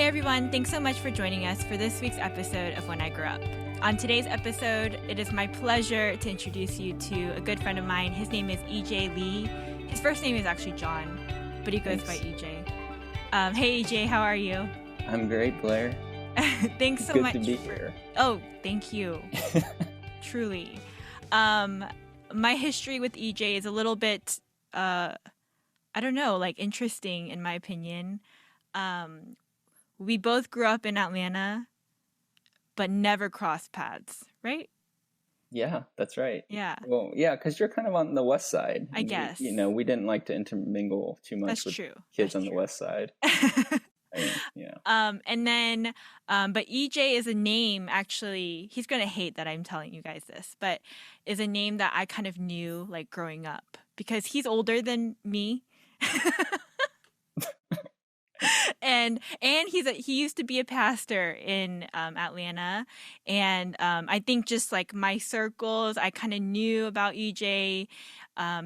Hey everyone, thanks so much for joining us for this week's episode of When I Grew Up. On today's episode, it is my pleasure to introduce you to a good friend of mine. His name is EJ Lee. His first name is actually John, but he goes by EJ. Hey EJ, how are you? I'm great, Blair. Thanks so Good much to be here. Oh, thank you. Truly. My history with EJ is a little bit, interesting in my opinion. We both grew up in Atlanta, but never crossed paths, right? Yeah, that's right. Yeah. Well, yeah, because you're kind of on the west side. I guess. We didn't like to intermingle too much That's with true. kids on the west side. Yeah. But EJ is a name, actually, he's going to hate that I'm telling you guys this, but is a name that I kind of knew like growing up because he's older than me. And he used to be a pastor in Atlanta, and I think just like my circles, I kind of knew about EJ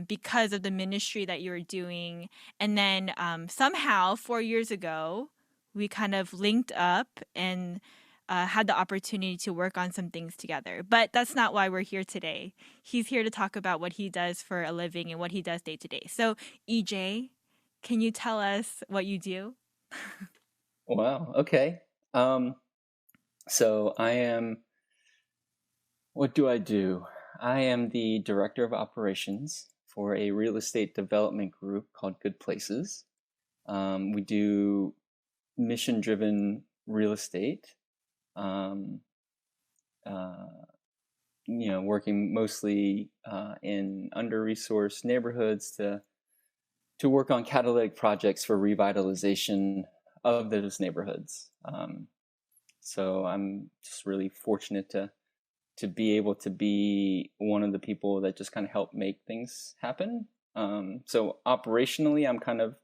because of the ministry that you were doing, and then somehow 4 years ago we kind of linked up and had the opportunity to work on some things together. But that's not why we're here today. He's here to talk about what he does for a living and what he does day to day. So EJ, can you tell us what you do? Wow. Okay. So what do? I am the director of operations for a real estate development group called Good Places. We do mission-driven real estate, working mostly in under-resourced neighborhoods to work on catalytic projects for revitalization of those neighborhoods. So I'm just really fortunate to be able to be one of the people that just kind of help make things happen. So operationally, I'm kind of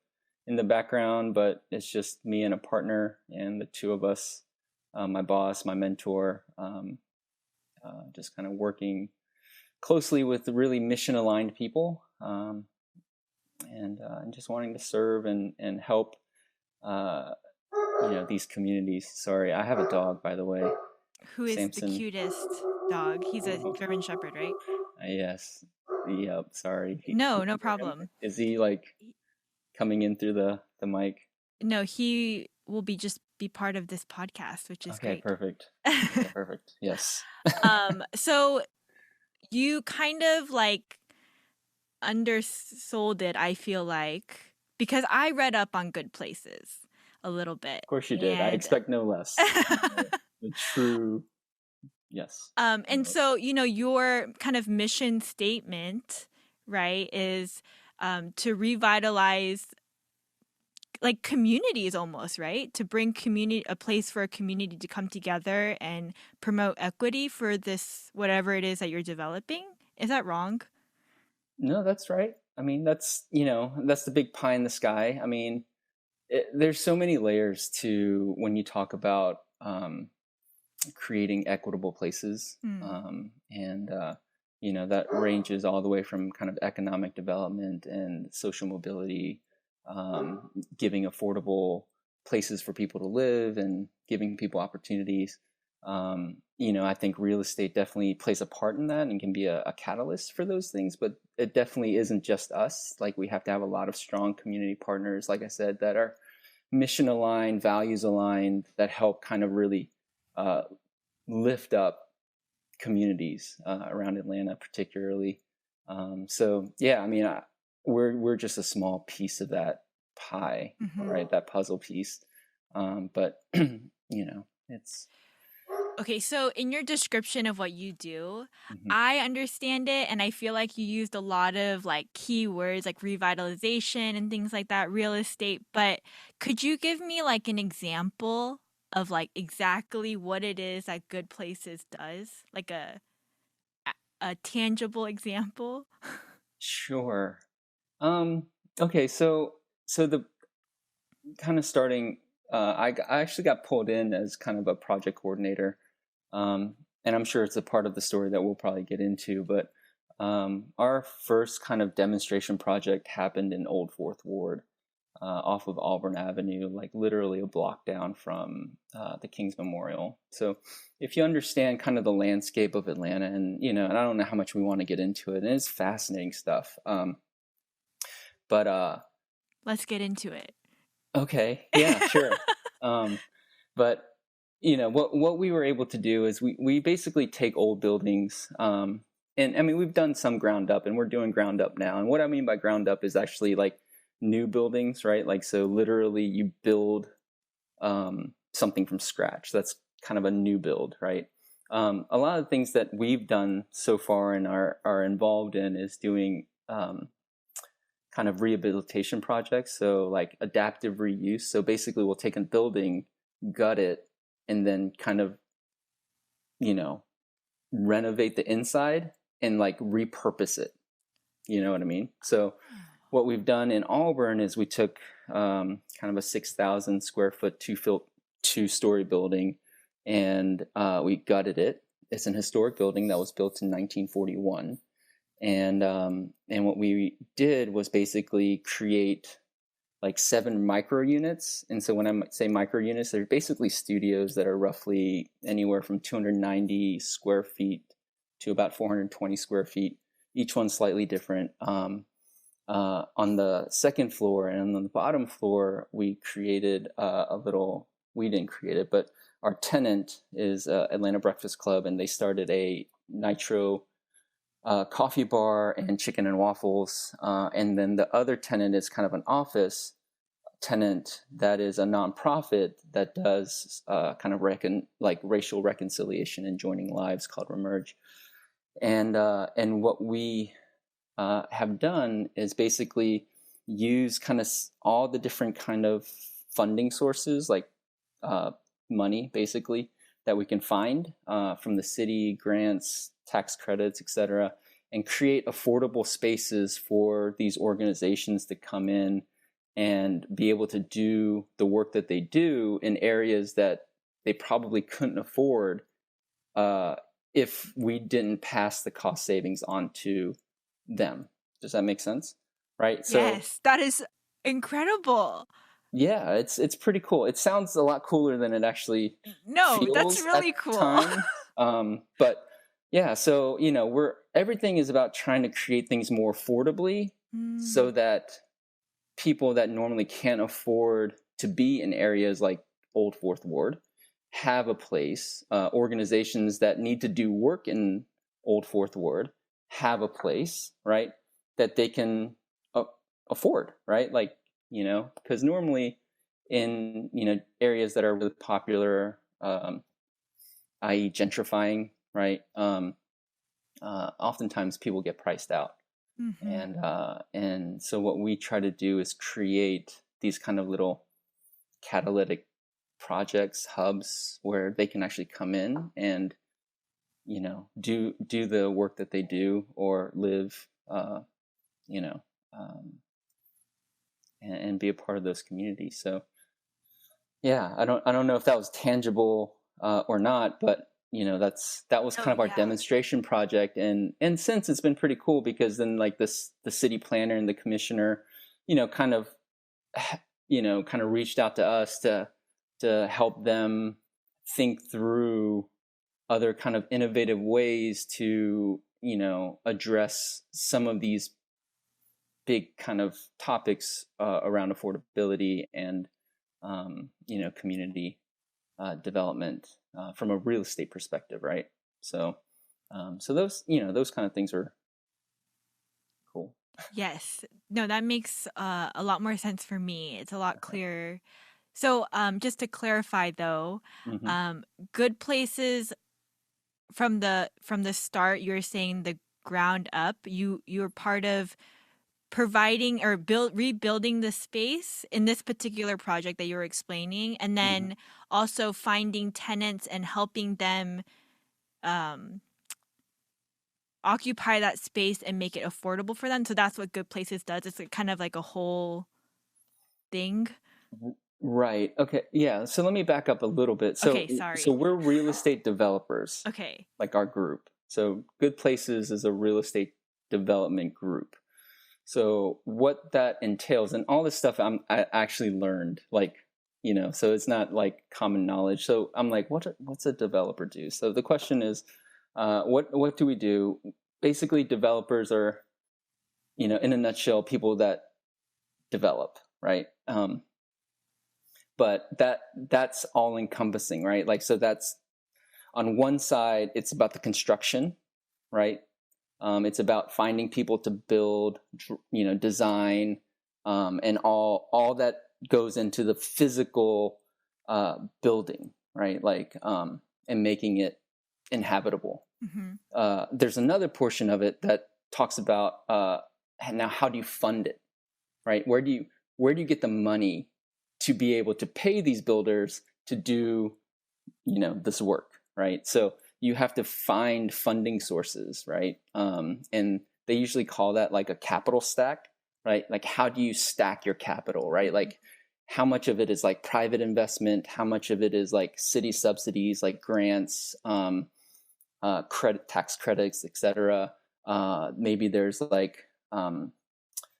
in the background, but it's just me and a partner, and the two of us, my boss, my mentor, just kind of working closely with really mission-aligned people. And just wanting to serve and help, these communities. Sorry, I have a dog, by the way. Who is Samson. the cutest dog? He's a German Shepherd, right? Yes. Yep. Sorry. No problem. Is he like coming in through the mic? No, he will be part of this podcast, which is great. Perfect. Okay, perfect. Yes. So you kind of like undersold it, I feel like, because I read up on Good Places a little bit. Of course you did. I expect no less. The true, yes. And so, your kind of mission statement, right, is to revitalize like communities almost, right? To bring a place for a community to come together and promote equity for this, whatever it is that you're developing. Is that wrong? No, that's right. I mean, that's the big pie in the sky. I mean, there's so many layers to when you talk about creating equitable places. That ranges all the way from kind of economic development and social mobility, giving affordable places for people to live and giving people opportunities. I think real estate definitely plays a part in that and can be a catalyst for those things, but it definitely isn't just us. Like, we have to have a lot of strong community partners, like I said, that are mission aligned, values aligned, that help kind of really lift up communities around Atlanta, particularly. We're just a small piece of that pie, right? That puzzle piece. But it's. Okay, so in your description of what you do, I understand it, and I feel like you used a lot of like keywords like revitalization and things like that, real estate, but could you give me like an example of like exactly what it is that Good Places does? Like a tangible example? Sure. Okay, so the kind of starting, I actually got pulled in as kind of a project coordinator. And I'm sure it's a part of the story that we'll probably get into, but our first kind of demonstration project happened in Old Fourth Ward. off of Auburn Avenue, like literally a block down from the King's Memorial. So if you understand kind of the landscape of Atlanta, and and I don't know how much we want to get into it, and it's fascinating stuff. But Let's get into it. okay, yeah, sure. But what we were able to do is we basically take old buildings, and I mean we've done some ground up, and we're doing ground up now. And what I mean by ground up is actually like new buildings, right? Like, so literally you build something from scratch. That's kind of a new build, right? A lot of the things that we've done so far and are involved in is doing kind of rehabilitation projects. So like adaptive reuse. So basically we'll take a building, gut it, and then kind of, renovate the inside and like repurpose it. You know what I mean? So what we've done in Auburn is we took kind of a 6,000 square foot, two-story building, and we gutted it. It's an historic building that was built in 1941. And what we did was basically create like 7 micro units. And so when I say micro units, they're basically studios that are roughly anywhere from 290 square feet to about 420 square feet. Each one slightly different. On the second floor and on the bottom floor, we created we didn't create it, but our tenant is Atlanta Breakfast Club, and they started a nitro coffee bar and chicken and waffles. And then the other tenant is kind of an office tenant that is a nonprofit that does kind of racial reconciliation and joining lives, called Remerge. And what we have done is basically use kind of all the different kind of funding sources, like money basically, that we can find from the city, grants, tax credits, etc., and create affordable spaces for these organizations to come in and be able to do the work that they do in areas that they probably couldn't afford if we didn't pass the cost savings on to them. Does that make sense? Right? Yes, that is incredible. Yeah, it's pretty cool. It sounds a lot cooler than it actually No, that's feels really at the cool. time. But yeah, so everything is about trying to create things more affordably, so that people that normally can't afford to be in areas like Old Fourth Ward have a place. Organizations that need to do work in Old Fourth Ward have a place, right, that they can afford, right? Like, because normally in areas that are really popular, i.e. gentrifying, right, oftentimes people get priced out. And so what we try to do is create these kind of little catalytic projects, hubs, where they can actually come in and do the work that they do, or live, and be a part of those communities. So yeah, I don't know if that was tangible or not, but that was kind of our demonstration project. And since it's been pretty cool, because then like the city planner and the commissioner kind of reached out to us to help them think through other kind of innovative ways to address some of these big kind of topics around affordability and community development from a real estate perspective, right? So those those kind of things are cool. Yes. No, that makes a lot more sense for me. It's a lot clearer. So just to clarify though, good places from the start, you were saying the ground up, you're part of providing or rebuilding the space in this particular project that you were explaining, and then also finding tenants and helping them occupy that space and make it affordable for them. So that's what Good Places does. It's kind of like a whole thing. Right. Okay. Yeah. So let me back up a little bit. So, okay, sorry. So we're real estate developers. Okay. Like our group. So Good Places is a real estate development group. So what that entails, and all this stuff I actually learned, like, so it's not like common knowledge. So I'm like, what's a developer do? So the question is, what do we do? Basically, developers are, in a nutshell, people that develop, right? But that's all encompassing, right? Like, so that's on one side, it's about the construction, right? It's about finding people to build, design, and all that goes into the physical building, right? Like, and making it inhabitable. There's another portion of it that talks about now, how do you fund it, right? Where do you get the money to be able to pay these builders to do, this work, right? So you have to find funding sources, right? And they usually call that like a capital stack, right? Like, how do you stack your capital, right? Like, how much of it is like private investment? How much of it is like city subsidies, like grants, tax credits, etc. Maybe there's like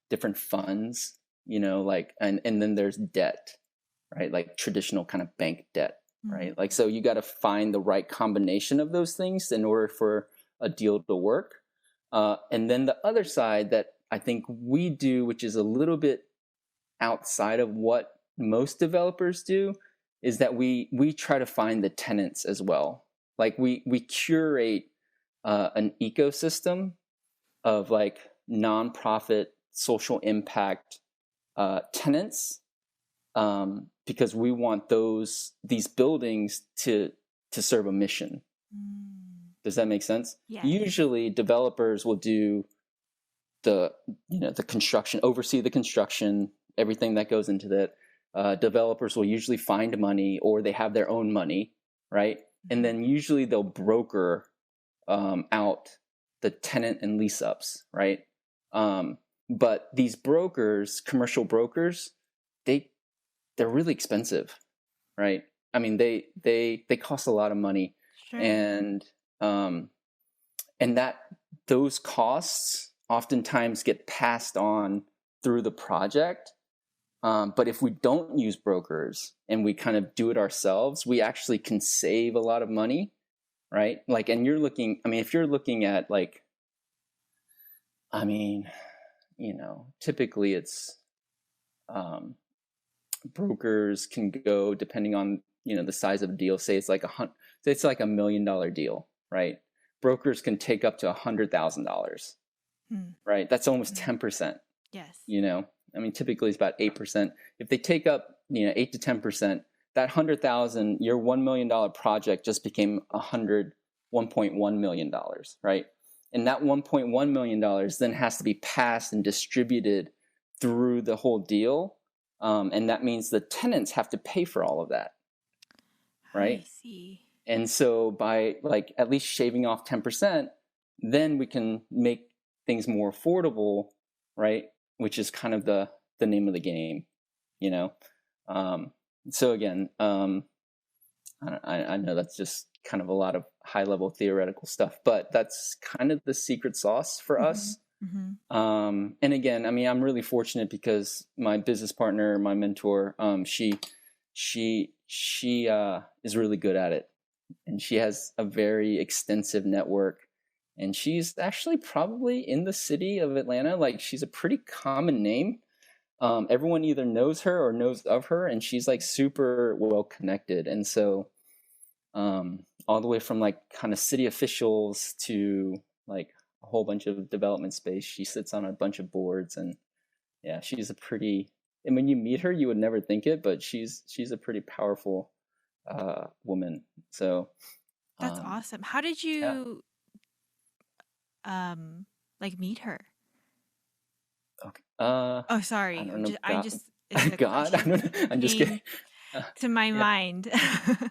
different funds, like, and then there's debt, right? Like traditional kind of bank debt, right? Like, so you got to find the right combination of those things in order for a deal to work. And then the other side that I think we do, which is a little bit outside of what most developers do, is that we try to find the tenants as well. Like, we curate an ecosystem of like nonprofit social impact tenants, because we want these buildings to serve a mission. Does that make sense? Yeah. Usually developers will do the construction, oversee the construction, everything that goes into that. Developers will usually find money, or they have their own money, right? And then usually they'll broker out the tenant and lease ups, right? But these brokers, commercial brokers, they're really expensive, right? I mean, they cost a lot of money. Sure. And that those costs oftentimes get passed on through the project. But if we don't use brokers and we kind of do it ourselves, we actually can save a lot of money, right? Like, and if you're looking at like, typically it's, brokers can go, depending on, the size of a deal, say it's like $1 million deal, right? Brokers can take up to $100,000, right? That's almost 10%. Yes. Typically it's about 8%. If they take up, 8 to 10%, that 100,000, your $1 million project just became $1.1 million, right? And that $1.1 million then has to be passed and distributed through the whole deal. And that means the tenants have to pay for all of that, right? I see. And so by like at least shaving off 10%, then we can make things more affordable, right? Which is kind of the name of the game, So again, I know that's just kind of a lot of high level theoretical stuff, but that's kind of the secret sauce for us. And again, I'm really fortunate because my business partner, my mentor, she is really good at it, and she has a very extensive network, and she's actually probably in the city of Atlanta. Like, she's a pretty common name. Everyone either knows her or knows of her, and she's like super well connected. And so, all the way from like kind of city officials to like a whole bunch of development space, she sits on a bunch of boards, and yeah, she's and when you meet her, you would never think it, but she's a pretty powerful woman. So that's awesome. How did you meet her? Okay. Oh, sorry. I don't know. God. I don't know. I'm just kidding. To my mind.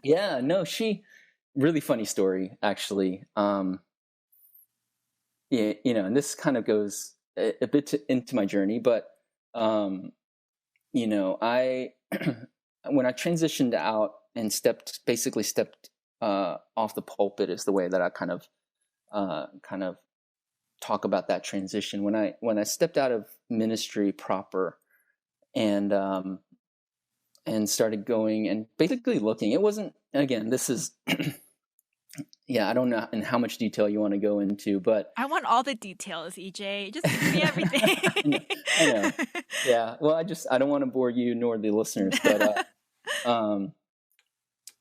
Yeah, no, really funny story, actually. Yeah, and this kind of goes a bit into my journey, but I when I transitioned out and stepped off the pulpit, is the way that I kind of talk about that transition when I stepped out of ministry proper and started going and basically looking. It wasn't, again, this is yeah, I don't know in how much detail you want to go into, but I want all the details, EJ. Just give me I know, everything. I know. Yeah. Well, I don't want to bore you nor the listeners, but um,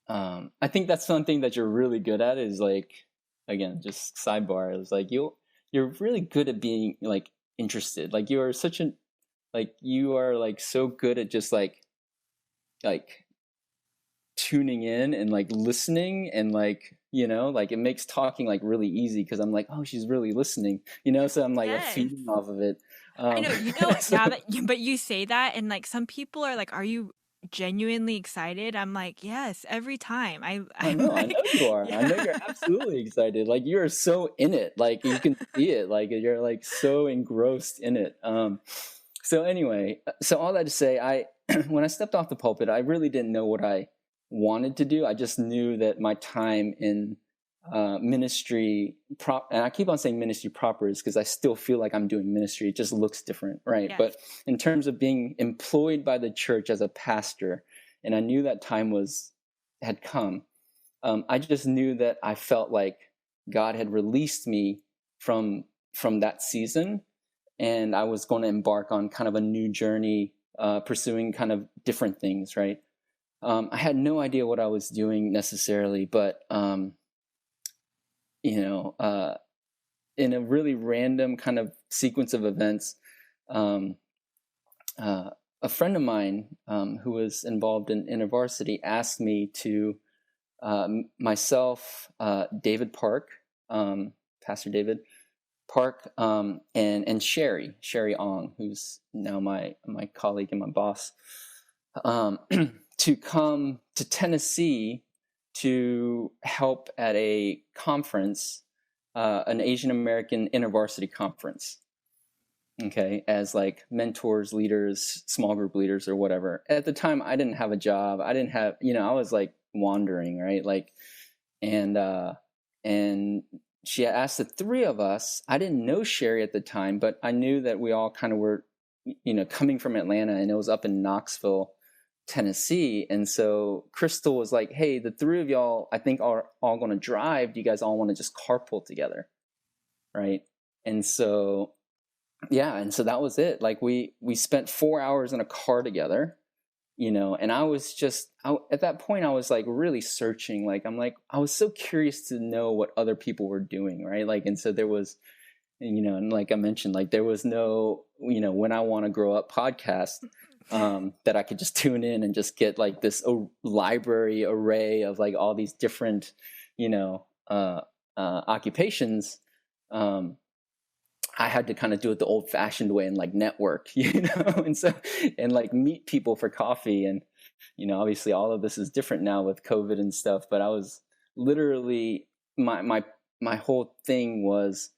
I think that's something that you're really good at is like, again, just sidebar is like you're really good at being like interested. Like you are such an like you are like so good at just like tuning in and like listening and like like it makes talking like really easy because I'm like, oh, she's really listening, so I'm like Yes. feeding off of it. I um know, so now that but you say that, and like some people are like, "Are you genuinely excited?" I'm like, "Yes, every time." oh I'm no, I know like, you are. I know yeah. you're absolutely excited. Like you're so in it, like you can see it, like you're like so engrossed in it. So anyway, so all that to say, I when I stepped off the pulpit, I really didn't know what I wanted to do. I just knew that my time in ministry and I keep on saying ministry proper is because I still feel like I'm doing ministry. It just looks different, right? Yes. But in terms of being employed by the church as a pastor, and I knew that time had come. I just knew that I felt like God had released me from that season, and I was going to embark on kind of a new journey, pursuing kind of different things, right? I had no idea what I was doing necessarily, but you know, uh, in a really random kind of sequence of events, um, a friend of mine who was involved in InterVarsity asked me to myself, David Park, Pastor David Park, and Sherry Ong, who's now my colleague and my boss, to come to Tennessee to help at a conference, an Asian American InterVarsity conference. Okay, as like mentors, leaders, small group leaders, or whatever. At the time, I didn't have a job. I didn't have, I was like wandering, right? Like, and and she asked the three of us. I didn't know Sherry at the time, but I knew that we all kind of were, coming from Atlanta, and it was up in Knoxville, Tennessee. And so Crystal was like, "Hey, the three of y'all, I think are all going to drive. Do you guys all want to just carpool together?" Right? And so yeah, and so that was it. Like we spent 4 hours in a car together, and I was just at that point I was like really searching. Like I was so curious to know what other people were doing, right? Like, and so there was, and like I mentioned, like there was no, When I Want to Grow Up podcast that I could just tune in and just get like this library array of like all these different, occupations. I had to kind of do it the old fashioned way and like network, and like meet people for coffee. And, obviously all of this is different now with COVID and stuff, but I was literally, my whole thing was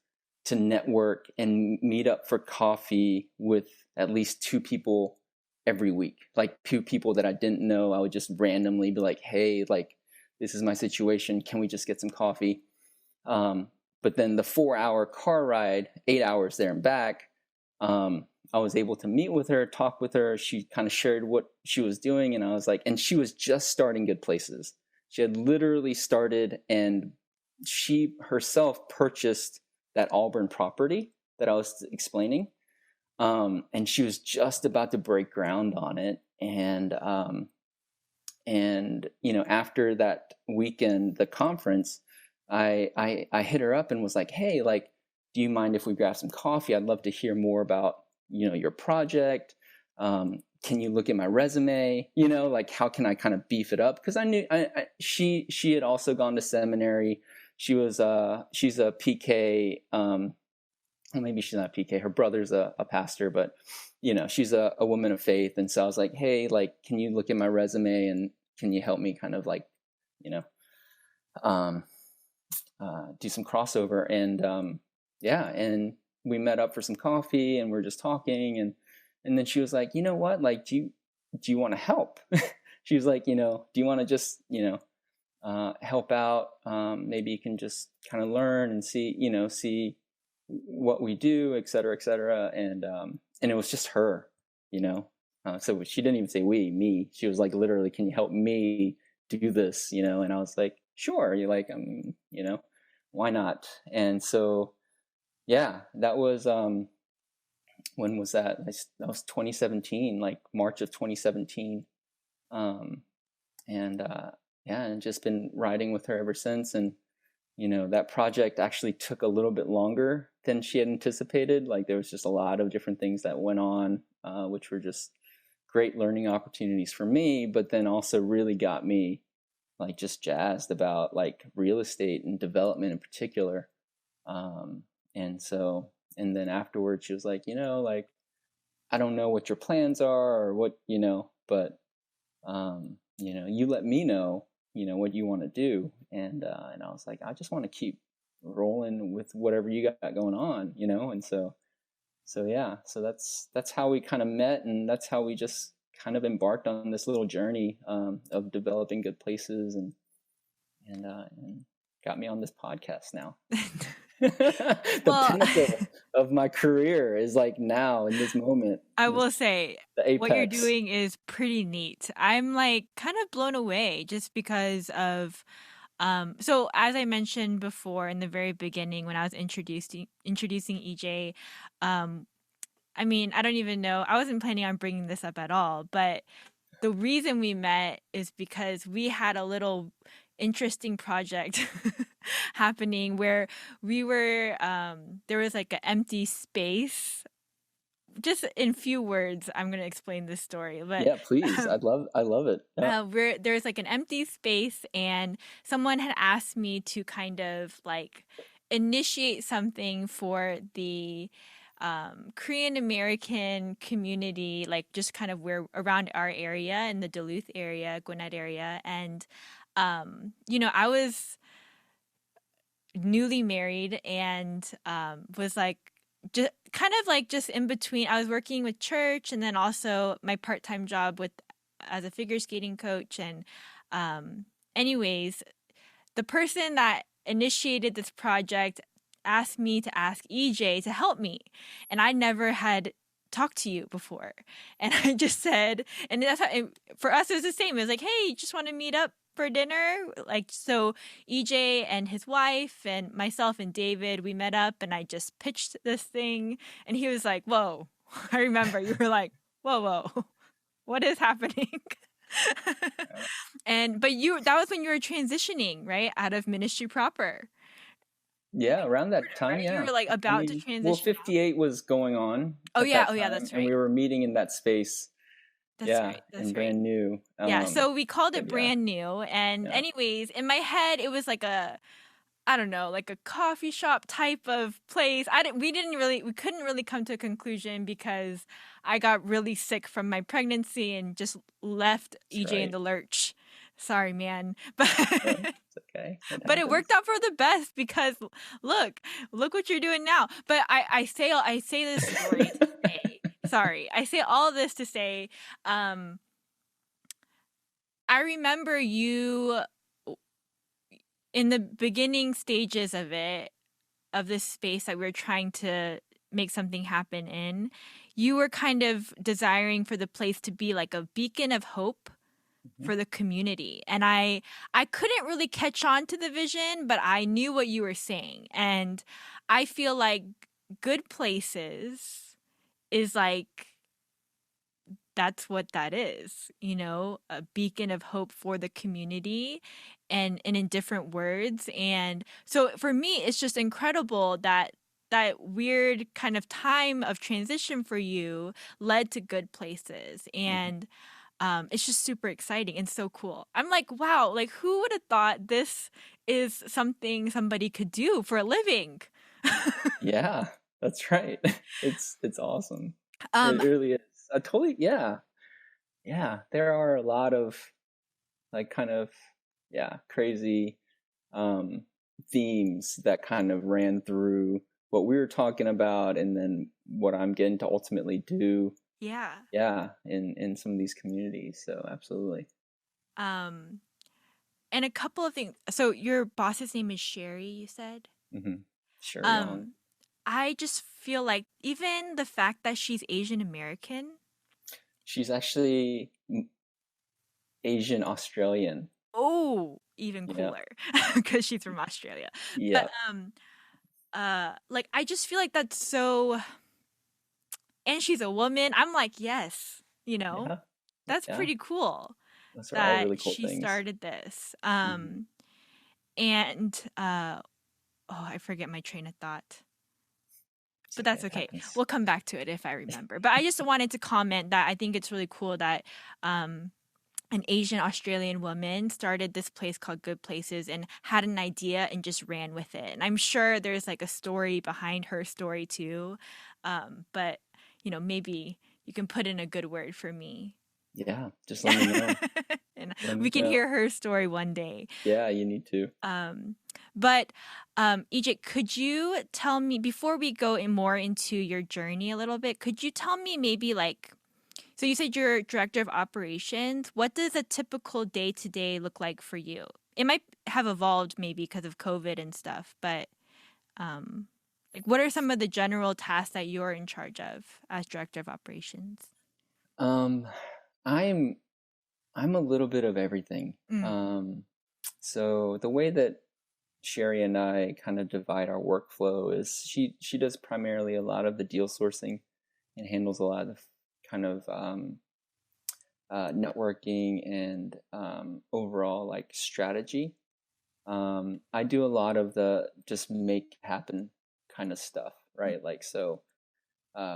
to network and meet up for coffee with at least two people every week, like two people that I didn't know. I would just randomly be like, "Hey, like, this is my situation. Can we just get some coffee?" But then the 4-hour car ride, 8 hours there and back, I was able to meet with her, talk with her. She kind of shared what she was doing. And I was like, and she was just starting Good Places. She had literally started, and she herself purchased that Auburn property that I was explaining. And she was just about to break ground on it. And after that weekend, the conference, I hit her up and was like, "Hey, like, do you mind if we grab some coffee? I'd love to hear more about, your project. Can you look at my resume? Like, how can I kind of beef it up?" Because I knew she had also gone to seminary. She's a PK. Well, maybe she's not a PK. Her brother's a pastor, but she's a woman of faith. And so I was like, "Hey, like, can you look at my resume and can you help me kind of like, um, do some crossover?" And yeah, and we met up for some coffee and we're just talking, and then she was like, "You know what, like, do you want to help?" She was like, "Do you want to just help out? Maybe you can just kind of learn and see what we do, et cetera, et cetera. And it was just her, you know. So she didn't even say we, me. She was like, literally, can you help me do this, you know? And I was like, sure. You're like, you know, why not? And so, yeah, that was when was that? That was 2017, like March of 2017. Um, and yeah, and just been riding with her ever since. And you know, that project actually took a little bit longer than she had anticipated. Like there was just a lot of different things that went on, which were just great learning opportunities for me, but then also really got me like just jazzed about like real estate and development in particular. And so, and then afterwards she was like, you know, like, I don't know what your plans are or what, you know, but, you know, you let me know, you know, what you want to do. And I was like, I just want to keep rolling with whatever you got going on, you know? And so yeah, so that's how we kind of met, and that's how we just kind of embarked on this little journey of developing good places, and got me on this podcast now. The Well, pinnacle of my career is like now in this moment. I will say The what you're apex. doing is pretty neat. I'm like kind of blown away just because of so as I mentioned before in the very beginning when I was introducing EJ, um I mean, I don't even know. I wasn't planning on bringing this up at all, but the reason we met is because we had a little interesting project happening where we were there was like an empty space. Just in few words, I'm going to explain this story, but Yeah, please. um, I love it. Yeah. where there's like an empty space and someone had asked me to kind of like initiate something for the Korean American community, like just kind of where around our area in the Duluth area, Gwinnett area. And, you know, I was newly married and was like, just kind of like just in between. I was working with church and then also my part-time job with as a figure skating coach. And, anyways, the person that initiated this project asked me to ask EJ to help me. And I never had talked to you before. And I just said, and that's how, for us, it was the same. It was like, hey, just want to meet up for dinner. Like, so EJ and his wife and myself and David, we met up and I just pitched this thing. And he was like, whoa. I remember you were like, whoa, whoa, what is happening? And but you that was when you were transitioning, right? Out of ministry proper. Yeah, around that time, Right? You yeah. were like about to Well, transition out. 58 was going on Oh at yeah, that oh yeah, time, that's and we right. were meeting in that space, That's yeah, right. and That's right. brand new. Yeah, so we called But it yeah, brand new. And yeah, anyways, in my head it was like a I don't know, like a coffee shop type of place. We couldn't really come to a conclusion because I got really sick from my pregnancy and just left that's EJ in right. the lurch. Sorry, man. No, it's okay. It But it worked happens. out for the best because look, look what you're doing now. But I say this story to say, sorry, I say all this to say, um, I remember you in the beginning stages of it, of this space that we were trying to make something happen in. You were kind of desiring for the place to be like a beacon of hope Mhm. for the community. And I couldn't really catch on to the vision, but I knew what you were saying. And I feel like good places is like that's what that is, you know, a beacon of hope for the community and in different words. And so for me it's just incredible that that weird kind of time of transition for you led to good places. Mhm. And it's just super exciting and so cool. I'm like, wow, like who would have thought this is something somebody could do for a living? Yeah, that's right. It's awesome. um, It really is. I totally, yeah, yeah. There are a lot of like kind of, yeah, crazy um themes that kind of ran through what we were talking about, and then what I'm getting to ultimately do, yeah. yeah, in some of these communities. So absolutely. Um, and a couple of things. So your boss's name is Sherry, you said? Hmm. Sure, Young. Um, I just feel like even the fact that she's Asian American. She's actually Asian Australian. Oh, even Yeah. cooler because she's from Australia. But Yeah. like I just feel like that's so, and she's a woman. I'm like, yes, Yeah. that's Yeah. pretty cool Those are all that really cool she things. started this. Hmm. And oh, I forget my train of thought. It's But okay. that's It okay. happens. We'll come back to it if I remember. But I just wanted to comment that I think it's really cool that um an Asian Australian woman started this place called Good Places and had an idea and just ran with it. And I'm sure there's like a story behind her story too. But maybe you can put in a good word for me. Yeah. Just let me know. And Let we me can know. hear her story one day. Yeah, you need to. But EJ, could you tell me before we go in more into your journey a little bit, could you tell me maybe like, so you said you're director of operations. What does a typical day to day look like for you? It might have evolved maybe because of COVID and stuff, but um, like what are some of the general tasks that you're in charge of as director of operations? Um, I'm I'm a little bit of everything. Mm, So the way that Sherry and I kind of divide our workflow is she does primarily a lot of the deal sourcing and handles a lot of kind of networking and overall like strategy. I do a lot of the just make happen kind of stuff, mm, right? Like so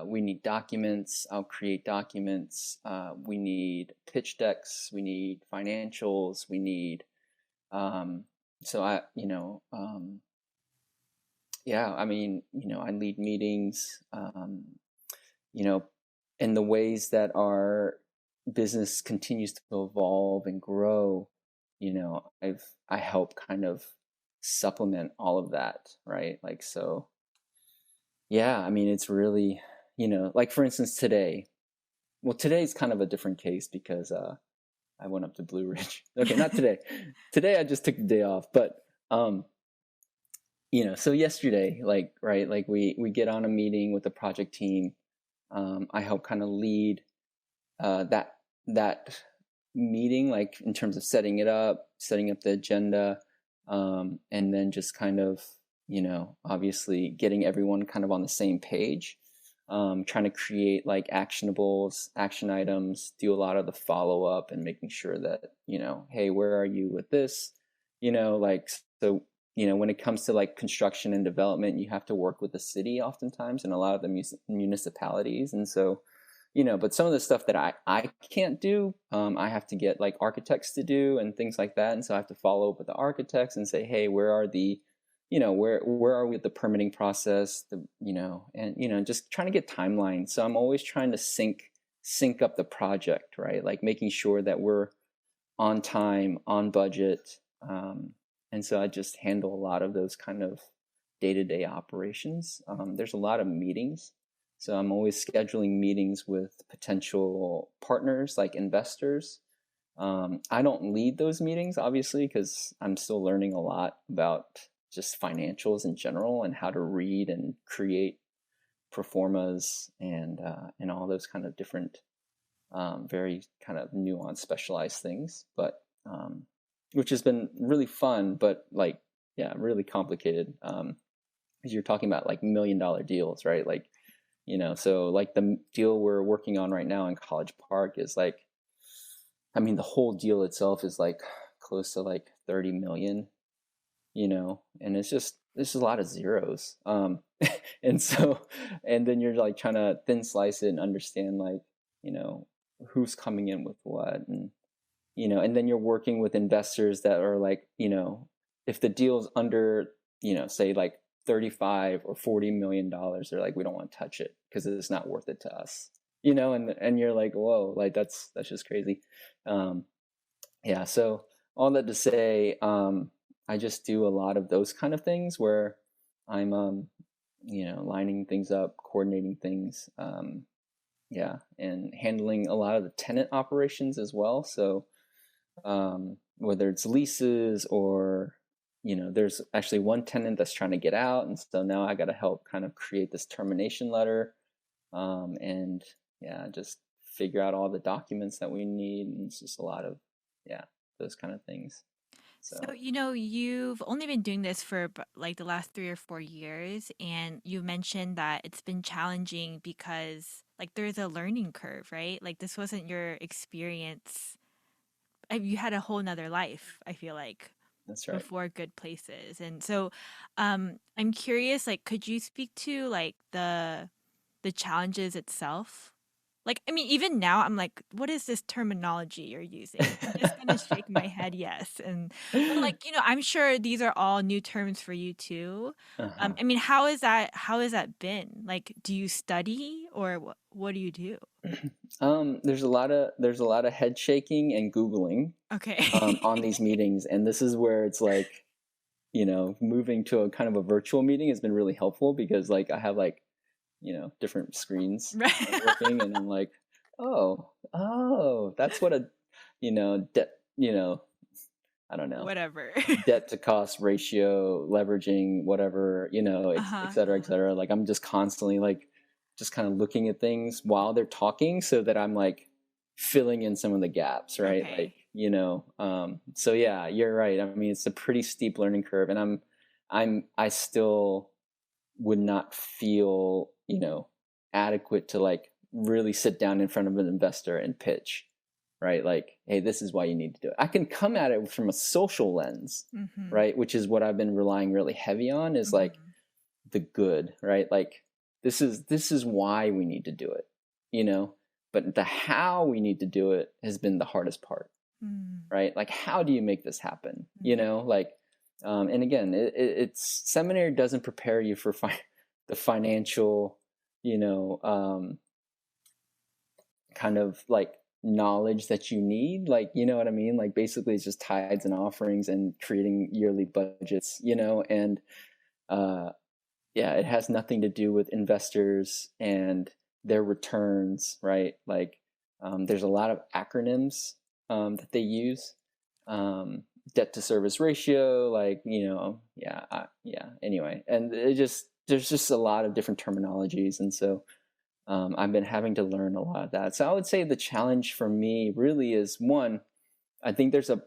we need documents. I'll create documents. We need pitch decks. We need financials. We need um, so I yeah, I mean, I lead meetings, you know, in the ways that our business continues to evolve and grow, I help kind of supplement all of that, right? Like, so, yeah, I mean, it's really, like for instance, today's kind of a different case because, I went up to Blue Ridge. Okay, not today. Today I just took the day off, but, um, so yesterday, like, right, like we get on a meeting with the project team. I help kind of lead that meeting, like in terms of setting up the agenda, and then just kind of, obviously getting everyone kind of on the same page. Trying to create like actionables, action items, do a lot of the follow up and making sure that, hey, where are you with this? Like, so, when it comes to like construction and development, you have to work with the city oftentimes and a lot of the municipalities. And so, but some of the stuff that I can't do, I have to get like architects to do and things like that. And so I have to follow up with the architects and say, hey, where are the, where are we with the permitting process, and, just trying to get timelines. So I'm always trying to sync up the project, right? Like making sure that we're on time, on budget. And so I just handle a lot of those kind of day-to-day operations. There's a lot of meetings. So I'm always scheduling meetings with potential partners, like investors. I don't lead those meetings, obviously, because I'm still learning a lot about just financials in general and how to read and create performas and all those kind of different, very kind of nuanced, specialized things. But which has been really fun, but like, yeah, really complicated. Because you're talking about like $1 million deals, right? Like, so like the deal we're working on right now in College Park is like, I mean, the whole deal itself is like close to like 30 million, and it's just, there's a lot of zeros. And so, and then you're like trying to thin slice it and understand like, you know, who's coming in with what. And then you're working with investors that are like, if the deal's under, say like 35 or $40 million, they're like, we don't want to touch it because it's not worth it to us, and you're like, whoa, like that's just crazy. Um, yeah. So all that to say, I just do a lot of those kind of things where I'm, lining things up, coordinating things, yeah, and handling a lot of the tenant operations as well. So, whether it's leases or there's actually one tenant that's trying to get out, and so now I got to help kind of create this termination letter, and yeah, just figure out all the documents that we need, and it's just a lot of those kind of things. So, So you've only been doing this for like the last 3 or 4 years, and you mentioned that it's been challenging because like there's a learning curve, right? Like this wasn't your experience. You had a whole nother life, I feel like, that's right. before Good Places. And so, I'm curious, like, could you speak to like the challenges itself? Like, I mean, even now, I'm like, what is this terminology you're using? I'm just gonna shake my head, yes. But like, I'm sure these are all new terms for you too. Uh-huh. I mean, how has that been? Like, do you study or what do you do? There's a lot of head shaking and Googling Okay. on these meetings, and this is where it's like, moving to a kind of a virtual meeting has been really helpful because like I have like, different screens Right. working, and I'm like, oh, that's what a, debt, I don't know, Whatever. debt to cost ratio, leveraging, whatever, et Uh-huh. cetera, et Uh-huh. cetera. Like I'm just constantly like, just kind of looking at things while they're talking so that I'm like filling in some of the gaps, right? Like, Okay. so yeah, you're right. I mean, it's a pretty steep learning curve, and I still would not feel, adequate to like really sit down in front of an investor and pitch, right? Like, hey, this is why you need to do it. I can come at it from a social lens, Mm-hmm. right? Which is what I've been relying really heavy on, is like Mm-hmm. the good, right? Like this is why we need to do it, but the how we need to do it has been the hardest part, Mm-hmm. right? Like, how do you make this happen? Mm-hmm. Like, and again, it's seminary doesn't prepare you for the financial, you know, um, kind of like knowledge that you need. Like, you know what I mean? Like, basically, it's just tithes and offerings and creating yearly budgets, and uh, yeah, it has nothing to do with investors and their returns, right? Like, there's a lot of acronyms that they use. Um, Debt to service ratio, like, yeah. Anyway, and there's just a lot of different terminologies, and so I've been having to learn a lot of that. So I would say the challenge for me really is one. I think there's an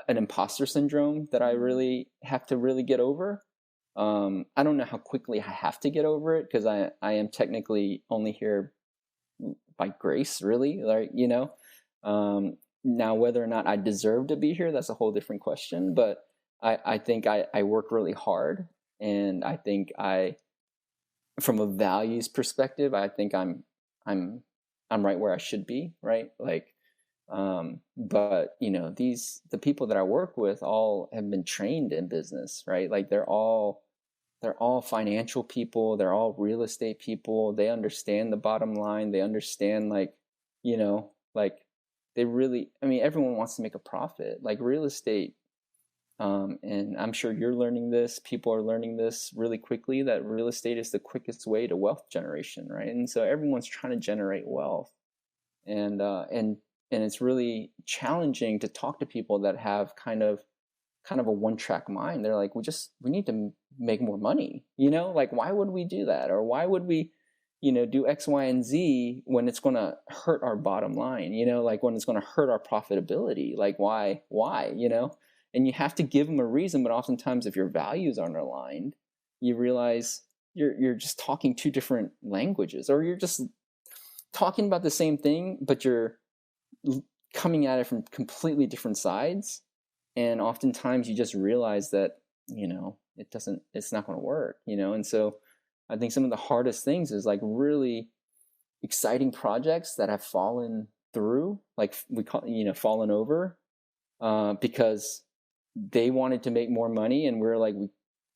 imposter syndrome that I really have to really get over. I don't know how quickly I have to get over it because I am technically only here by grace, really. Like, now whether or not I deserve to be here, that's a whole different question. But I think I work really hard, and I think from a values perspective, I think I'm I'm right where I should be, right? Like, but the people that I work with all have been trained in business, right? Like they're all financial people, they're all real estate people. They understand the bottom line. They understand, like, like they really, I mean, everyone wants to make a profit. Like real estate, and I'm sure you're learning this, people are learning this really quickly, that real estate is the quickest way to wealth generation, right? And so everyone's trying to generate wealth. And it's really challenging to talk to people that have kind of a one-track mind. They're like, we need to make more money, like, why would we do that? Or why would we, do X, Y, and Z when it's going to hurt our bottom line, like when it's going to hurt our profitability? Like, why? And you have to give them a reason, but oftentimes if your values aren't aligned, you realize you're just talking two different languages, or you're just talking about the same thing, but you're coming at it from completely different sides. And oftentimes you just realize that, it's not going to work, and so I think some of the hardest things is like really exciting projects that have fallen through, like we call, fallen over, because they wanted to make more money, and we're like,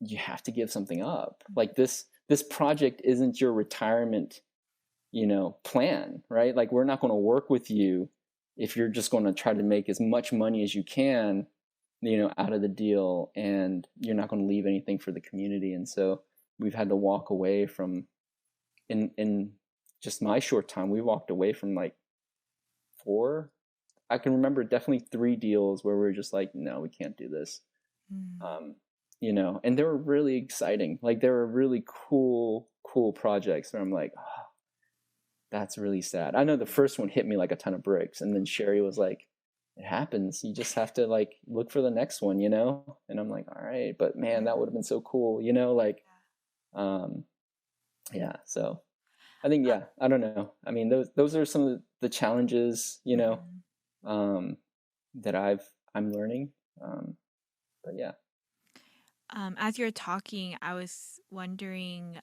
you have to give something up. Like this project isn't your retirement, plan, right? Like, we're not going to work with you if you're just going to try to make as much money as you can, out of the deal, and you're not going to leave anything for the community. And so we've had to walk away from, in just my short time, we walked away from like four. I can remember definitely three deals where we're just like, no, we can't do this. Mm-hmm. and they were really exciting. Like they were really cool projects where I'm like, oh, that's really sad. I know the first one hit me like a ton of bricks, and then Sherry was like, it happens. You just have to like look for the next one, And I'm like, all right, but man, that would have been so cool, like, um, yeah. So I think, yeah, I don't know. I mean, those are some of the challenges, that I'm learning. But yeah. As you're talking, I was wondering,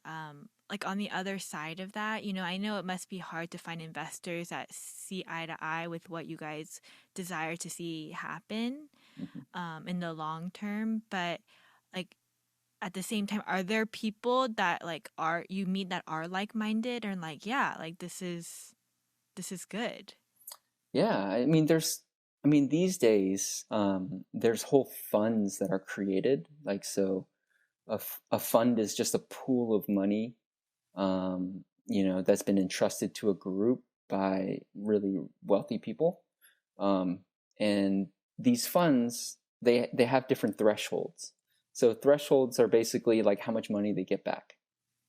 like on the other side of that, I know it must be hard to find investors that see eye to eye with what you guys desire to see happen, Mm-hmm. in the long term, but like at the same time, are there people that like are you meet that are like-minded and like, yeah, like this is good. Yeah, these days, there's whole funds that are created. Like, so a fund is just a pool of money, that's been entrusted to a group by really wealthy people. And these funds, they have different thresholds. So thresholds are basically like how much money they get back,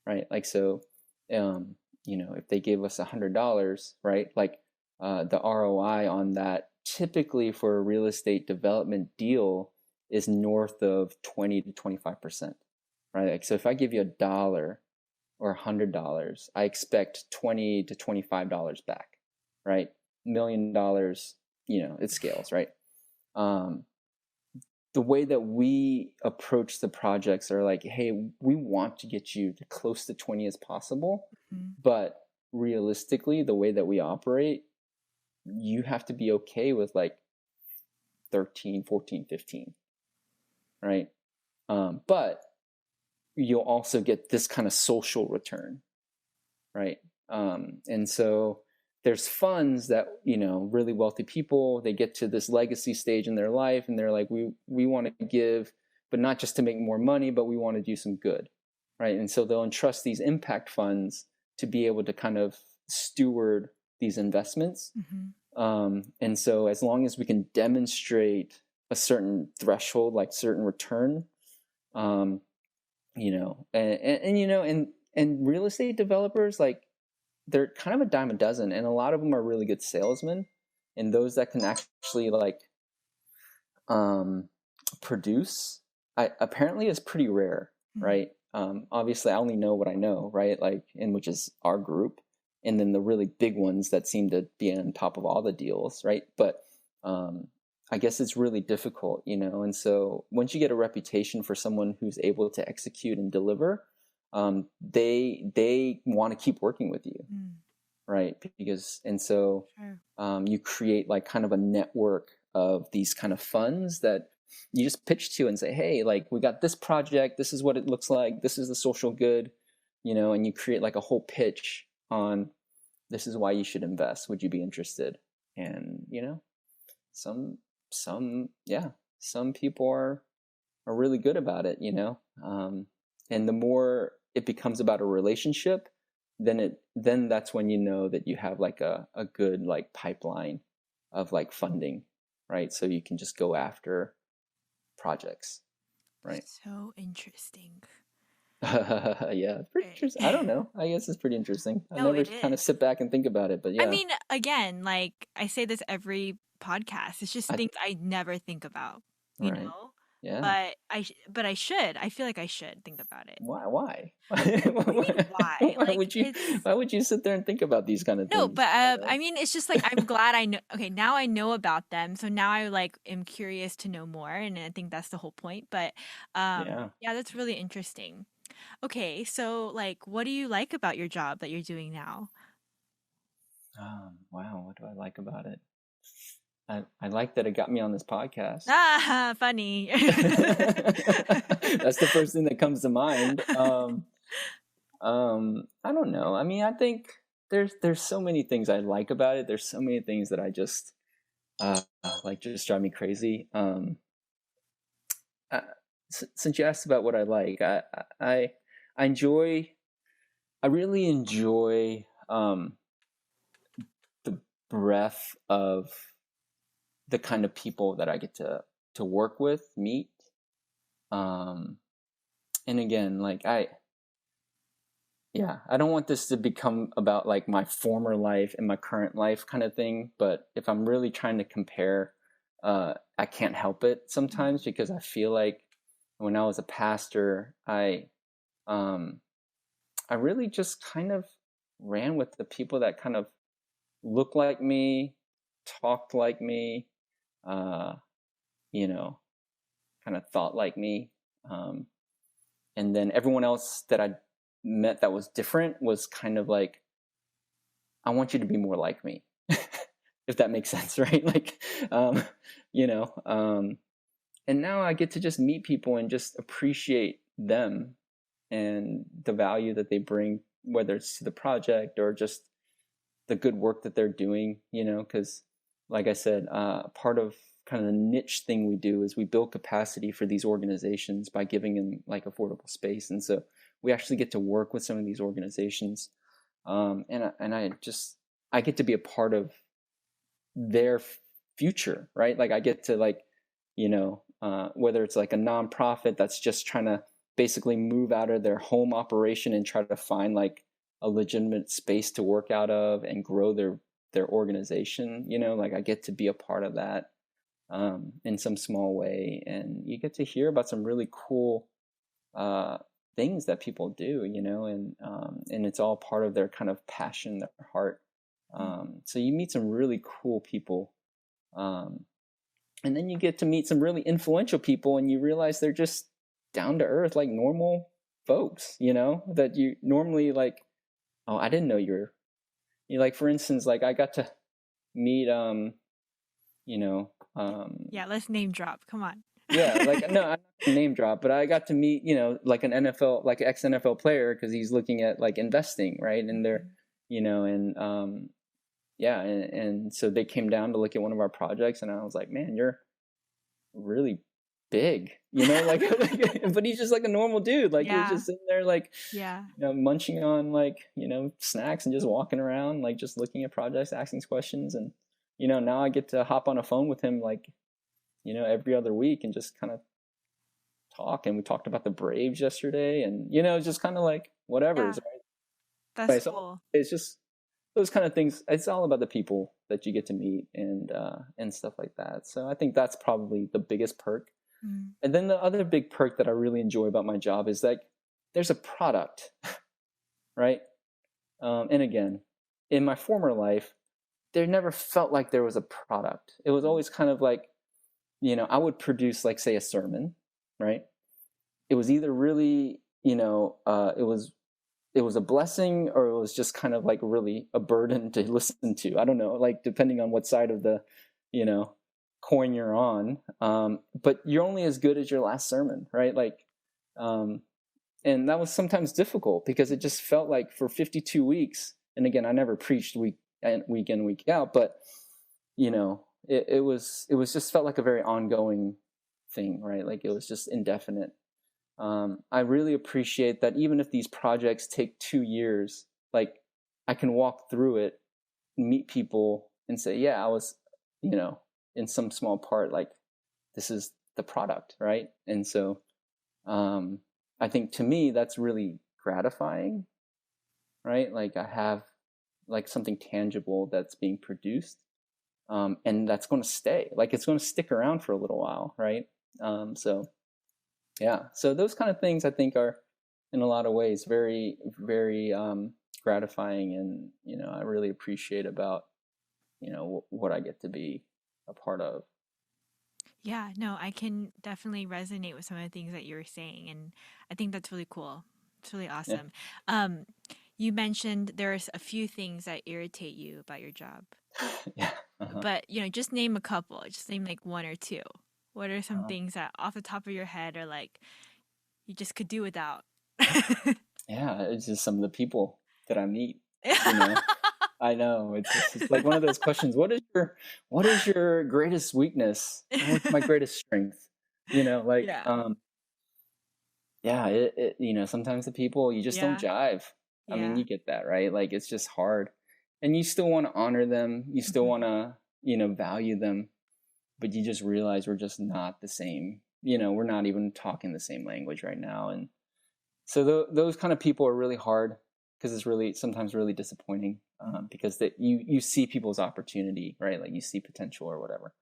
right? Like, so, if they give us $100, right? Like, the ROI on that typically for a real estate development deal is north of 20 to 25%, right? Like, so if I give you $1 or $100, I expect $20 to $25 back, right? $1 million, it scales, right? The way that we approach the projects are like, hey, we want to get you to close to 20 as possible, but realistically, the way that we operate, you have to be okay with like 13, 14, 15, right? But you'll also get this kind of social return, right? And so there's funds that, really wealthy people, they get to this legacy stage in their life and they're like, we want to give, but not just to make more money, but we want to do some good, right? And so they'll entrust these impact funds to be able to kind of steward these investments. And so as long as we can demonstrate a certain threshold, like certain return, and real estate developers, like, they're kind of a dime a dozen, and a lot of them are really good salesmen, and those that can actually like produce, apparently is pretty rare, right? Obviously, I only know what I know, right? Like, and which is our group, and then the really big ones that seem to be on top of all the deals, right? But I guess it's really difficult, and so once you get a reputation for someone who's able to execute and deliver, they want to keep working with you, right? Because, and so you create like kind of a network of these kind of funds that you just pitch to and say, hey, like, we got this project, this is what it looks like, this is the social good, and you create like a whole pitch on, this is why you should invest, would you be interested? And some people are really good about it, and the more it becomes about a relationship, then that's when that you have like a good like pipeline of like funding, right? So you can just go after projects, right? So interesting. Yeah, pretty interesting. I don't know. I guess it's pretty interesting. I No, never it kind of is. sit back and think about it, but I yeah. mean, again, like I say this every podcast. It's just I, things I never think about, you right. know? Yeah. But I should. I feel like I should think about it. Why? What do you mean why? Like it's Why would you sit there and think about these kind of no, things? but I mean it's just like I'm glad I know. Okay, now I know about them. So now I like am curious to know more, and I think that's the whole point. But Yeah. yeah, that's really interesting. Okay, so like what do you like about your job that you're doing now? Wow, what do I like about it? I like that it got me on this podcast. Ah, funny. That's the first thing that comes to mind. I don't know. I mean, I think there's so many things I like about it. There's so many things that I just like just drive me crazy. Uh, since you asked about what I like, I I enjoy. I really enjoy the breadth of the kind of people that I get to work with, meet. Um, and again, like I don't want this to become about like my former life and my current life kind of thing. But if I'm really trying to compare, I can't help it sometimes because I feel like when I was a pastor, um, I really just kind of ran with the people that kind of looked like me, talked like me, uh, you know, kind of thought like me. Um, and then everyone else that I met that was different was kind of like, I want you to be more like me, if that makes sense, right? Like, um, you know, and now I get to just meet people and just appreciate them and the value that they bring, whether it's to the project or just the good work that they're doing, because like I said, part of kind of the niche thing we do is we build capacity for these organizations by giving them like affordable space. And so we actually get to work with some of these organizations. And I get to be a part of their future, right? Like I get to whether it's like a nonprofit that's just trying to basically move out of their home operation and try to find like a legitimate space to work out of and grow their organization, like I get to be a part of that in some small way. And you get to hear about some really cool things that people do, and it's all part of their kind of passion, their heart. So you meet some really cool people. And then you get to meet some really influential people and you realize they're just down to earth, like normal folks, that you normally like, oh, I didn't know you like, for instance, like I got to meet, Yeah, let's name drop. Come on. yeah, like, no, I'm not gonna name drop, but I got to meet, like an NFL, like ex NFL player, because he's looking at like investing, right? And they're, and yeah, and so they came down to look at one of our projects, and I was like, man, you're really big, like, but he's just like a normal dude, like Yeah. he's just sitting there, like, Yeah. munching on like, snacks and just walking around, like just looking at projects, asking questions, and now I get to hop on a phone with him, like, every other week and just kind of talk. And we talked about the Braves yesterday, and just kind of like whatever, Yeah. right? That's Right. So cool. it's just those kind of things. It's all about the people that you get to meet and stuff like that. So I think that's probably the biggest perk. And then the other big perk that I really enjoy about my job is like there's a product, right? And again, in my former life, there never felt like there was a product. It was always kind of like, I would produce, like, say, a sermon, right? It was either really, it was a blessing, or it was just kind of like really a burden to listen to. I don't know, like depending on what side of the, coin you're on. But you're only as good as your last sermon, right? Like, and that was sometimes difficult because it just felt like for 52 weeks. And again, I never preached week in, week out, but it was just felt like a very ongoing thing, right? Like it was just indefinite. I really appreciate that even if these projects take 2 years, like I can walk through it, meet people, and say, yeah, I was, in some small part, like this is the product, right? And so I think to me that's really gratifying, right? Like I have like something tangible that's being produced, and that's going to stay, like it's going to stick around for a little while, right? So yeah, so those kind of things I think are in a lot of ways very, very gratifying, and I really appreciate about what I get to be a part of. Yeah, no, I can definitely resonate with some of the things that you were saying, and I think that's really cool. It's really Yeah. awesome. You mentioned there's a few things that irritate you about your job, Yeah. Uh-huh. but just name a couple. Just name like one or two. What are some Uh, things that off the top of your head are like you just could do without? yeah, it's just some of the people that I meet, you know. I know it's like one of those questions. What is your greatest weakness? And what's my greatest strength? Like, Yeah. yeah, sometimes the people you just don't Yeah. jive. I mean, Yeah. you get that, right? Like it's just hard. And you still want to honor them. You still want to, value them, but you just realize we're just not the same, we're not even talking the same language right now. And so those kind of people are really hard, because it's really sometimes really disappointing, because that you see people's opportunity, right? Like you see potential or whatever.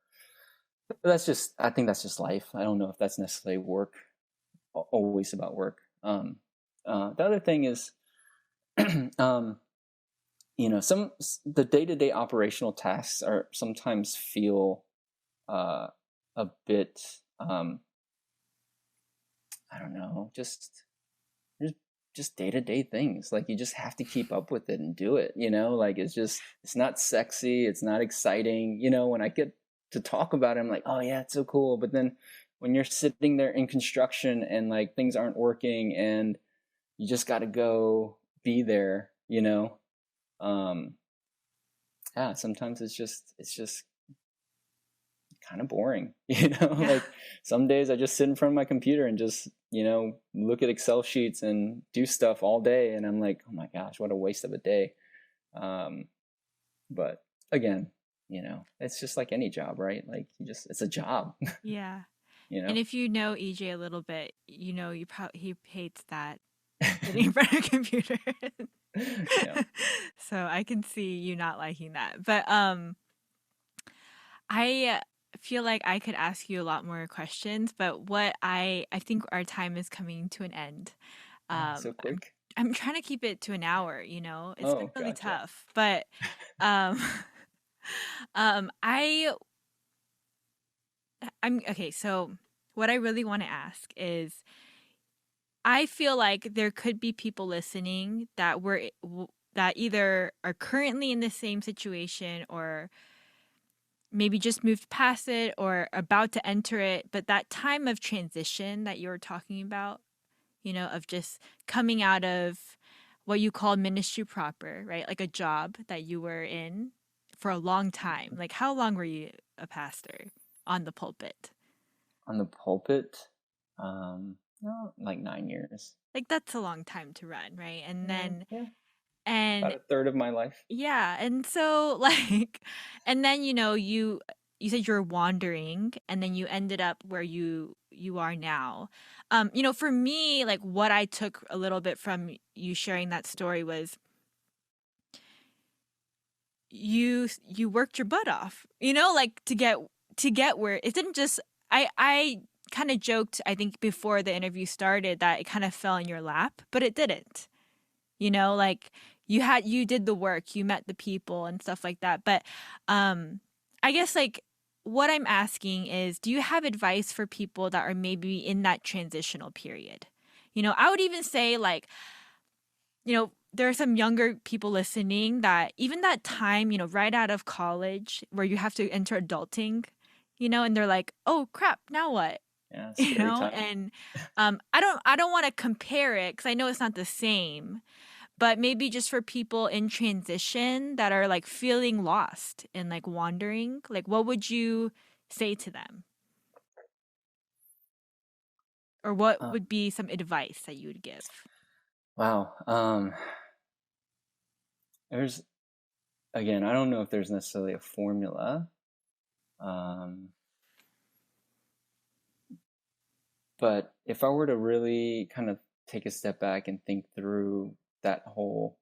But I think that's just life. I don't know if that's necessarily work, always about work. The other thing is, the day-to-day operational tasks are sometimes feel a bit, I don't know, just day-to-day things. Like you just have to keep up with it and do it, like it's not sexy, it's not exciting. When I get to talk about it, I'm like, oh yeah, it's so cool. But then when you're sitting there in construction and like things aren't working and you just got to go be there, yeah, sometimes it's just kind of boring, like some days I just sit in front of my computer and just, look at Excel sheets and do stuff all day. And I'm like, oh my gosh, what a waste of a day. But again, it's just like any job, right? Like it's a job. Yeah. And if you know EJ a little bit, he hates that sitting in front of a computer. Yeah. So I can see you not liking that. But I feel like I could ask you a lot more questions, but what I think our time is coming to an end. So I'm quick. I'm trying to keep it to an hour, It's been really Gotcha. tough. But um um I I'm okay, so what I really want to ask is, I feel like there could be people listening that either are currently in the same situation, or maybe just moved past it or about to enter it, but that time of transition that you were talking about, of just coming out of what you call ministry proper, right? Like a job that you were in for a long time. Like, how long were you a pastor on the pulpit? On the pulpit, like 9 years. Like, that's a long time to run, right? And Yeah, then, yeah, and about a third of my life. yeah, and so like, and then you said you're wandering, and then you ended up where you are now. For me, like what I took a little bit from you sharing that story was, you worked your butt off, like to get where it didn't just. I kind of joked, I think, before the interview started, that it kind of fell in your lap, but it didn't. Like you did the work, you met the people and stuff like that. But I guess, like, what I'm asking is, do you have advice for people that are maybe in that transitional period? I would even say, like, there are some younger people listening that even that time, right out of college where you have to enter adulting, and they're like, oh crap, now what? Yeah, scary time. And I don't want to compare it, because I know it's not the same, but maybe just for people in transition that are like feeling lost and like wandering, like what would you say to them? Or what Uh, would be some advice that you would give? wow. There's Again, I don't know if there's necessarily a formula. But if I were to really kind of take a step back and think through that whole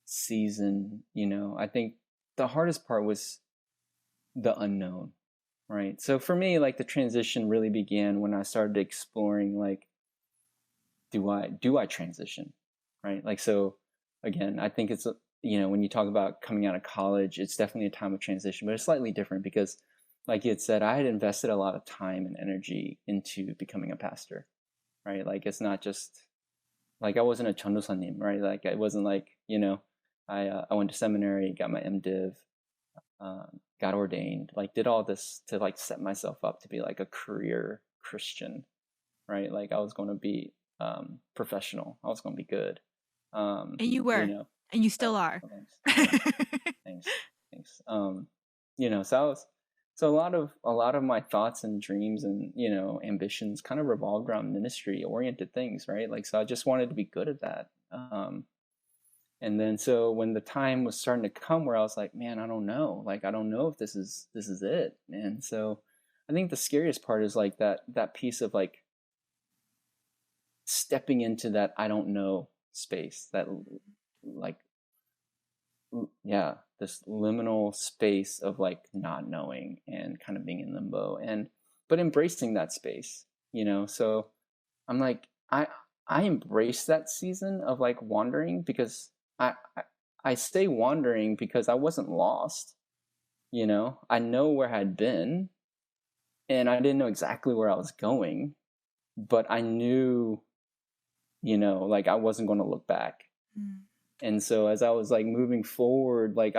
season, I think the hardest part was the unknown, right? So for me, like the transition really began when I started exploring, like, do I transition, right? Like, so again, I think it's, when you talk about coming out of college, it's definitely a time of transition, but it's slightly different because, like you had said, I had invested a lot of time and energy into becoming a pastor, right? Like, it's not just like I wasn't a chondosanim, right? Like, it wasn't like, I went to seminary, got my MDiv, got ordained, like did all this to like set myself up to be like a career Christian, right? Like I was going to be professional. I was going to be good. And you were, and you still are. Thanks. Yeah, thanks. Thanks. So a lot of my thoughts and dreams and ambitions kind of revolved around ministry oriented things, right? Like, so I just wanted to be good at that. And then so when the time was starting to come where I was like, man, I don't know. Like, I don't know if this is it. And so I think the scariest part is like that piece of like stepping into that I don't know space, that like yeah, this liminal space of like not knowing and kind of being in limbo, and but embracing that space, so I'm like I embrace that season of like wandering, because I I stay wandering because I wasn't lost. I know where I'd been, and I didn't know exactly where I was going, but I knew, like I wasn't going to look back. Mm. And so as I was like moving forward, like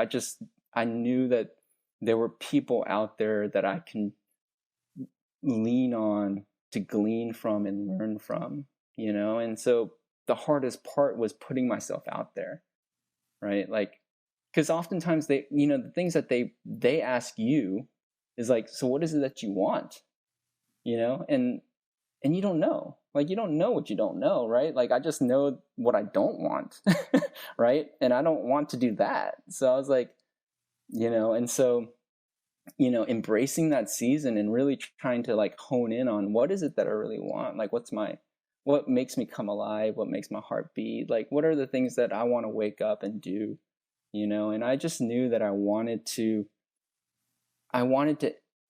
I knew that there were people out there that I can lean on to glean from and learn from, and so the hardest part was putting myself out there, right? Like, because oftentimes the things that they ask you is like, so what is it that you want, and you don't know, like you don't know what you don't know, right? Like I just know what I don't want. Right, and I don't want to do that. So I was like, and so embracing that season and really trying to like hone in on what is it that I really want, like what makes me come alive, what makes my heart beat, like what are the things that I want to wake up and do, and I just knew that I wanted to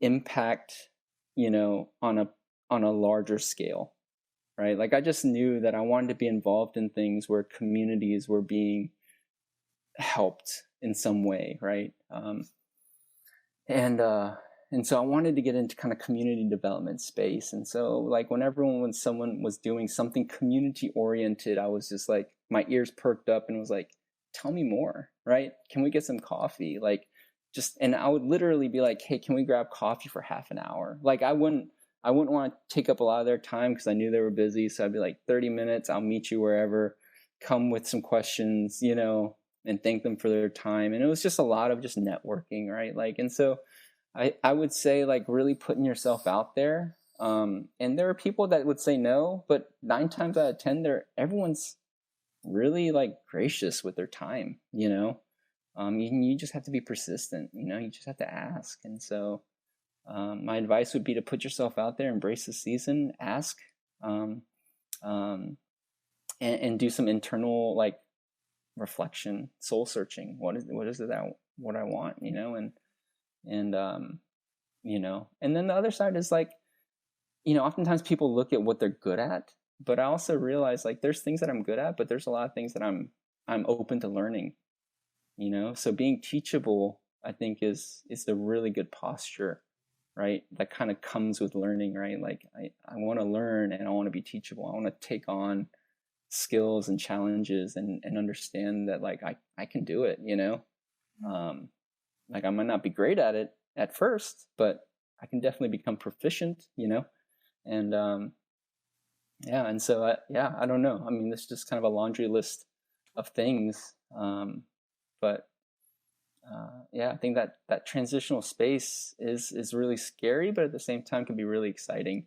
impact, on a larger scale, right? Like I just knew that I wanted to be involved in things where communities were being helped in some way, right? And so I wanted to get into kind of community development space. And so like when someone was doing something community oriented, I was just like, my ears perked up and was like, tell me more, right? Can we get some coffee? Like and I would literally be like, hey, can we grab coffee for half an hour? Like I wouldn't want to take up a lot of their time because I knew they were busy. So I'd be like, 30 minutes, I'll meet you wherever, come with some questions, and thank them for their time. And it was just a lot of just networking, right? Like, and so I would say like really putting yourself out there. And there are people that would say no, but 9 times out of 10, everyone's really like gracious with their time, you just have to be persistent, you just have to ask. And so my advice would be to put yourself out there, embrace the season, ask, um, um, and do some internal like reflection, soul searching. What is it that what I want, and and then the other side is like, oftentimes people look at what they're good at, but I also realize like there's things that I'm good at, but there's a lot of things that I'm open to learning, so being teachable, I think is a really good posture, right? That kind of comes with learning, right? Like I want to learn and I want to be teachable. I want to take on skills and challenges and understand that like I can do it, like I might not be great at it at first, but I can definitely become proficient, and yeah. And so I don't know, I mean, this is just kind of a laundry list of things, but yeah, I think that transitional space is really scary, but at the same time can be really exciting.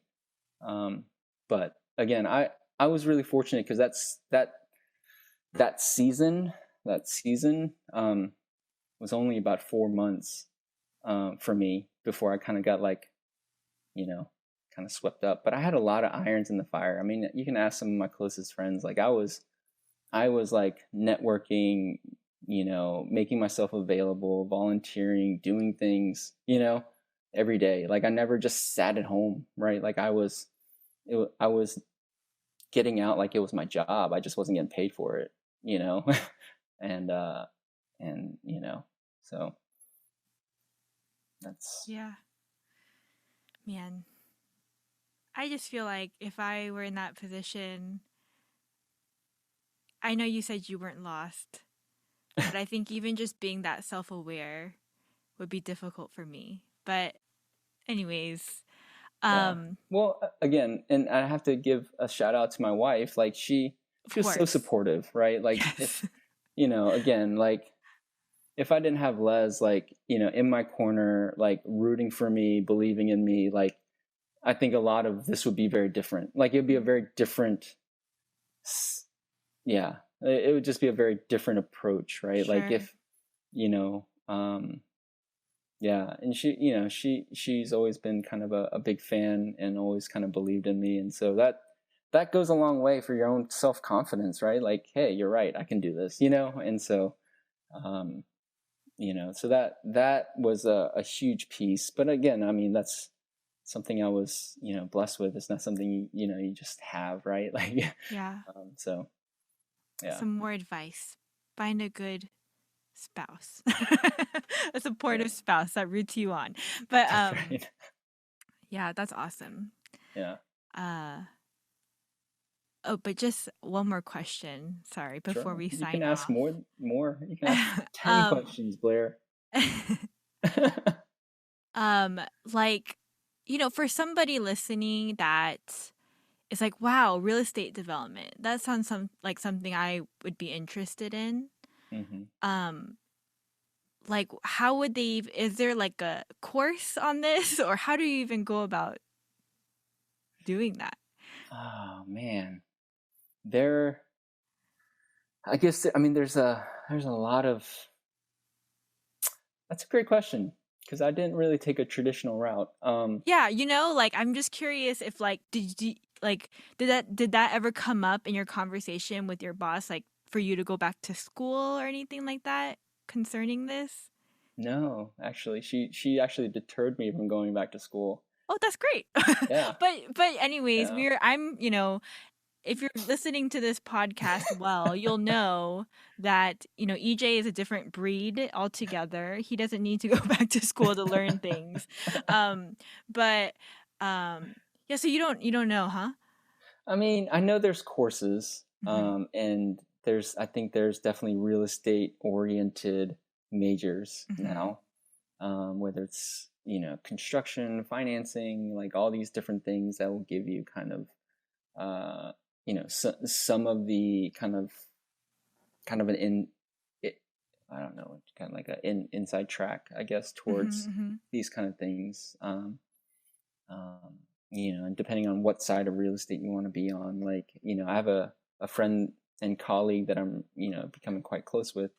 But again, I was really fortunate because that season was only about 4 months for me before I kind of got like, kind of swept up. But I had a lot of irons in the fire. I mean, you can ask some of my closest friends. Like I was like networking, making myself available, volunteering, doing things, every day. Like I never just sat at home, right? Like I was getting out like it was my job. I just wasn't getting paid for it, and so that's Yeah, man. I just feel like if I were in that position, I know you said you weren't lost, but I think even just being that self aware would be difficult for me. But, anyways, yeah. um, Well, again, and I have to give a shout out to my wife. Like of she was so course. supportive, right? Like if, Yes. again, like if I didn't have Les, like, in my corner, like rooting for me, believing in me, like I think a lot of this would be very different. Like it'd be a very different, yeah, it would just be a very different approach, right? Like Sure. if, you know, um, Yeah, and she's always been kind of a big fan and always kind of believed in me, and so that goes a long way for your own self-confidence, right? Like, hey, you're right, I can do this, and so um, so that was a huge piece. But again, I mean, that's something I was, blessed with. It's not something you just have, right? Like, Yeah. so yeah. Some more advice. Find a good spouse. A Yeah. supportive spouse that roots you on. But Right. yeah, that's awesome. Yeah. Uh oh, but just one more question. Sorry, before Sure. we You can sign ask off. more. You can ask 10 um questions, Blair. um like for somebody listening that is like, wow, real estate development. That sounds like something I would be interested in. Hmm. Um like how would is there like a course on this, or how do you even go about doing that? Oh man, there. I guess I mean there's a lot of. That's a great question because I didn't really take a traditional route. Yeah, like I'm just curious if like did that ever come up in your conversation with your boss, like for you to go back to school or anything like that concerning this? No, actually, she actually deterred me from going back to school. Oh, that's great. Yeah, But anyways, yeah. if you're listening to this podcast, well, you'll know that, EJ is a different breed altogether. He doesn't need to go back to school to learn things. Um, but yeah, so you don't know, huh? I mean, I know there's courses, Hmm. and I think there's definitely real estate oriented majors Hmm. now, whether it's, construction, financing, like all these different things that will give you kind of, some of the kind of an it, I don't know, kind of like inside track, I guess, Hmm. towards Hmm. these kind of things. And depending on what side of real estate you want to be on, like, I have a friend and colleague that I'm, becoming quite close with.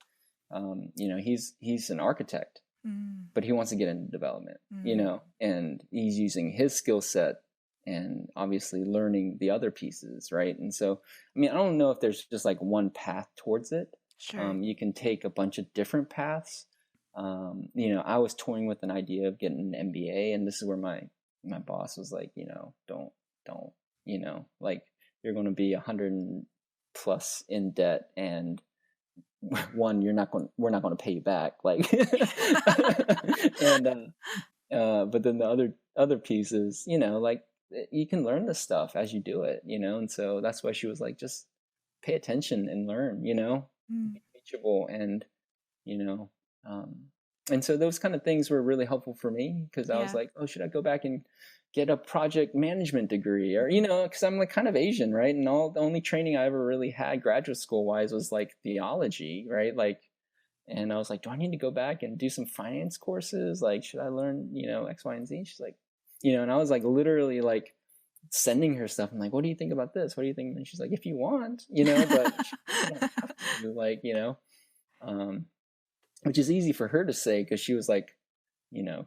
He's an architect, Mm. but he wants to get into development, Mm. and he's using his skill set and obviously learning the other pieces, right? And so, I mean, I don't know if there's just like one path towards it. Sure. You can take a bunch of different paths. I was toying with an idea of getting an MBA, and this is where my boss was like, don't, like you're going to be 100 plus in debt, and one, we're not going to pay you back, like, and but then the other piece is, like, you can learn this stuff as you do it, and so that's why she was like, just pay attention and learn, Mm. be teachable, and you know um and so those kind of things were really helpful for me because I was Yeah. like, oh, should I go back and get a project management degree, or because I'm like kind of Asian, right? And all the only training I ever really had graduate school wise was like theology, right? Like, and I was like, do I need to go back and do some finance courses? Like, should I learn, X, Y, and Z? She's like, and I was like literally like sending her stuff. I'm like, what do you think about this? What do you think? And she's like, if you want, but you don't have to, like, um, which is easy for her to say because she was like,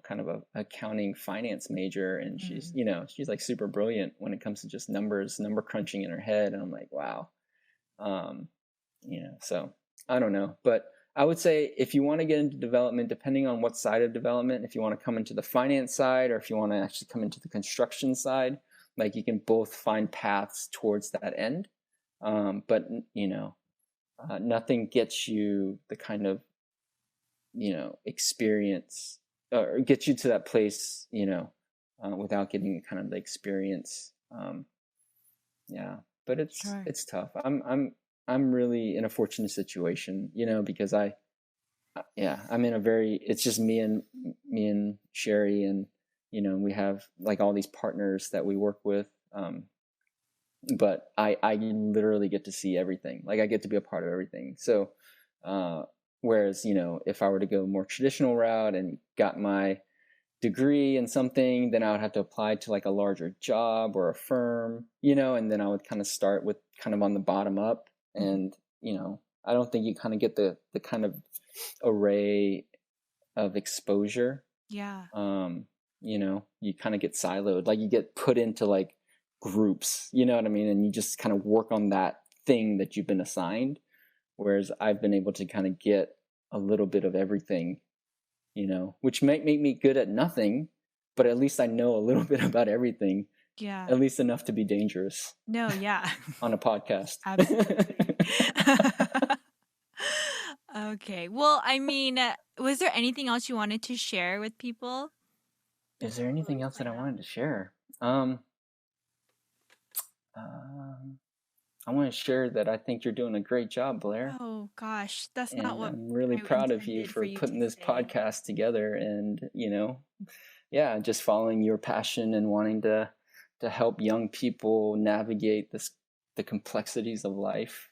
kind of a accounting finance major, and Mm. she's like super brilliant when it comes to just number crunching in her head. And I'm like, wow. Um, so I don't know, but I would say if you want to get into development, depending on what side of development, if you want to come into the finance side or if you want to actually come into the construction side, like you can both find paths towards that end. But nothing gets you the kind of experience or gets you to that place, without getting kind of the experience. Yeah, but Sure. it's tough. I'm really in a fortunate situation, because yeah, I'm in a very, it's just me and Sherry, and we have like all these partners that we work with. But I literally get to see everything. Like I get to be a part of everything. So, whereas, if I were to go more traditional route and got my degree in something, then I would have to apply to like a larger job or a firm, and then I would kind of start with kind of on the bottom up. Mhm. And, I don't think you kind of get the kind of array of exposure Yeah. um, you kind of get siloed, like you get put into like groups, you know what I mean? And you just kind of work on that thing that you've been assigned. Whereas I've been able to kind of get a little bit of everything, which might make me good at nothing, but at least I know a little bit about everything, Yeah. at least enough to be dangerous No, yeah. on a podcast. Absolutely. Okay. Well, I mean, was there anything else you wanted to share with people Is there before anything we else that sign I off? wanted to share? Um, I want to share that I think you're doing a great job, Blair. Oh gosh, that's not And what I'm really I proud of you intended for for you to putting this say. podcast together and, yeah, just following your passion and wanting to help young people navigate the complexities of life,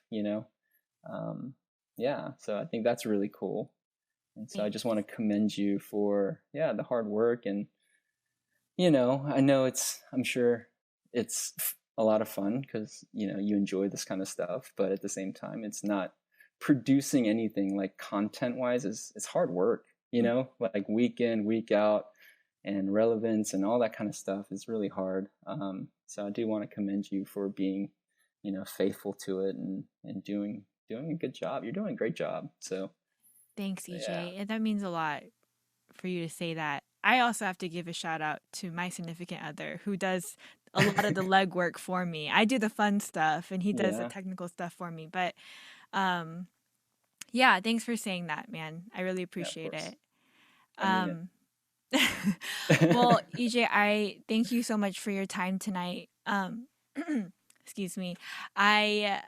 Um, yeah, so I think that's really cool. And so I just Thanks. want to commend you for, yeah, the hard work. And, I know I'm sure it's a lot of fun because, you enjoy this kind of stuff, but at the same time, it's not producing anything like content wise it's hard work, Mm. like week in, week out, and relevance and all that kind of stuff is really hard. So I do want to commend you for being, faithful to it and doing a good job. You're doing a great job. So Thanks, yeah. EJ. And that means a lot for you to say that. I also have to give a shout out to my significant other who does a lot of the legwork for me. I do the fun stuff and he does the Yeah. technical stuff for me. But um yeah, thanks for saying that, man. I really Yeah, of appreciate course. it. I mean Um well, it. EJ, I thank you so much for your time tonight. Excuse me. I,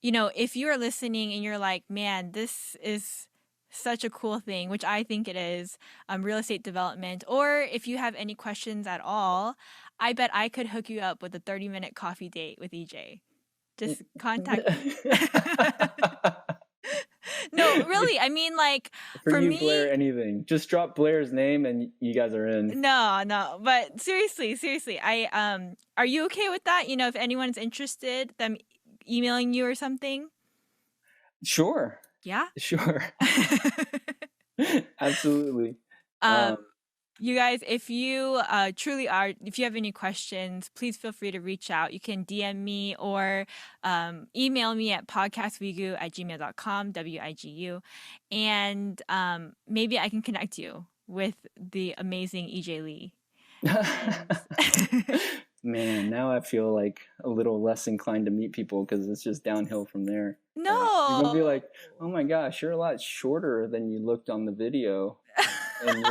if you are listening and you're like, man, this is such a cool thing, which I think it is, real estate development, or if you have any questions at all, I bet I could hook you up with a 30-minute coffee date with EJ. Just contact me. No, really. I mean, like, For for you, me, Blair, anything. Just drop Blair's name and you guys are in. no, no, but seriously, are you okay with that? If anyone's interested, them emailing you or something? Sure. Yeah. Sure. Absolutely. um, Um, you guys, if you truly are, if you have any questions, please feel free to reach out. You can DM me or email me at podcastwigu@gmail.com, WIGU, and maybe I can connect you with the amazing EJ Lee. And Man, now I feel like a little less inclined to meet people because it's just downhill from there. You're gonna be no. like, "Oh my gosh, you're a lot shorter than you looked on the video, and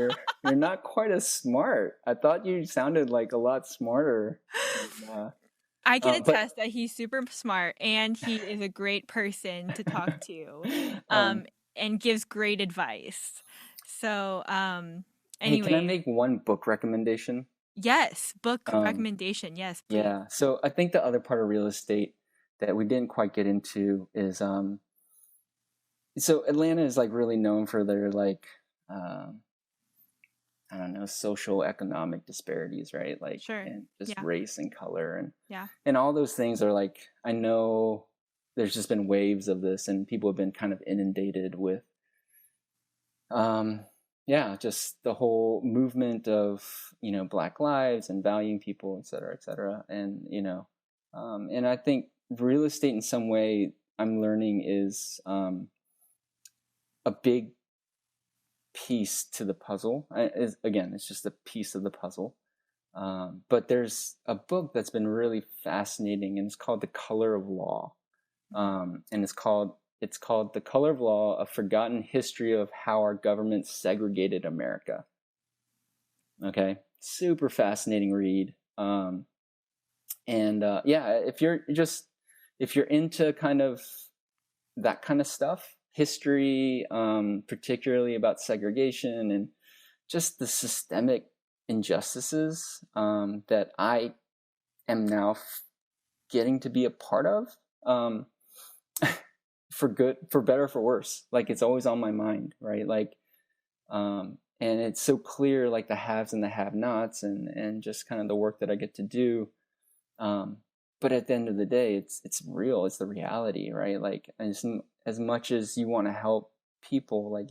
you're not quite as smart. I thought you sounded like a lot smarter." And, I can but attest that he's super smart and he is a great person to talk to, um, and gives great advice. So, hey, can I anyways, make one book recommendation? yes, book Um, recommendation. Yes, please. yeah. So I think the other part of real estate that we didn't quite get into is so Atlanta is like really known for their like um I don't know, social economic disparities, right? Like, Sure. and just Yeah. race and color Yeah. and all those things are like, I know there's just been waves of this and people have been kind of inundated with um yeah, just the whole movement of, Black lives and valuing people, et cetera, et cetera. And, and I think real estate in some way I'm learning is a big piece to the puzzle. Again, it's just a piece of the puzzle. But there's a book that's been really fascinating, and it's called The Color of Law. And it's called The Color of Law: A Forgotten History of How Our Government Segregated America. Okay, super fascinating read. And yeah, if you're into kind of that kind of stuff, history, particularly about segregation and just the systemic injustices that I am now getting to be a part of, for good, for better, for worse. Like it's always on my mind, right? Like, and it's so clear, like the haves and the have-nots, and just kind of the work that I get to do. But at the end of the day, it's real. It's the reality, right? Like as much as you want to help people, like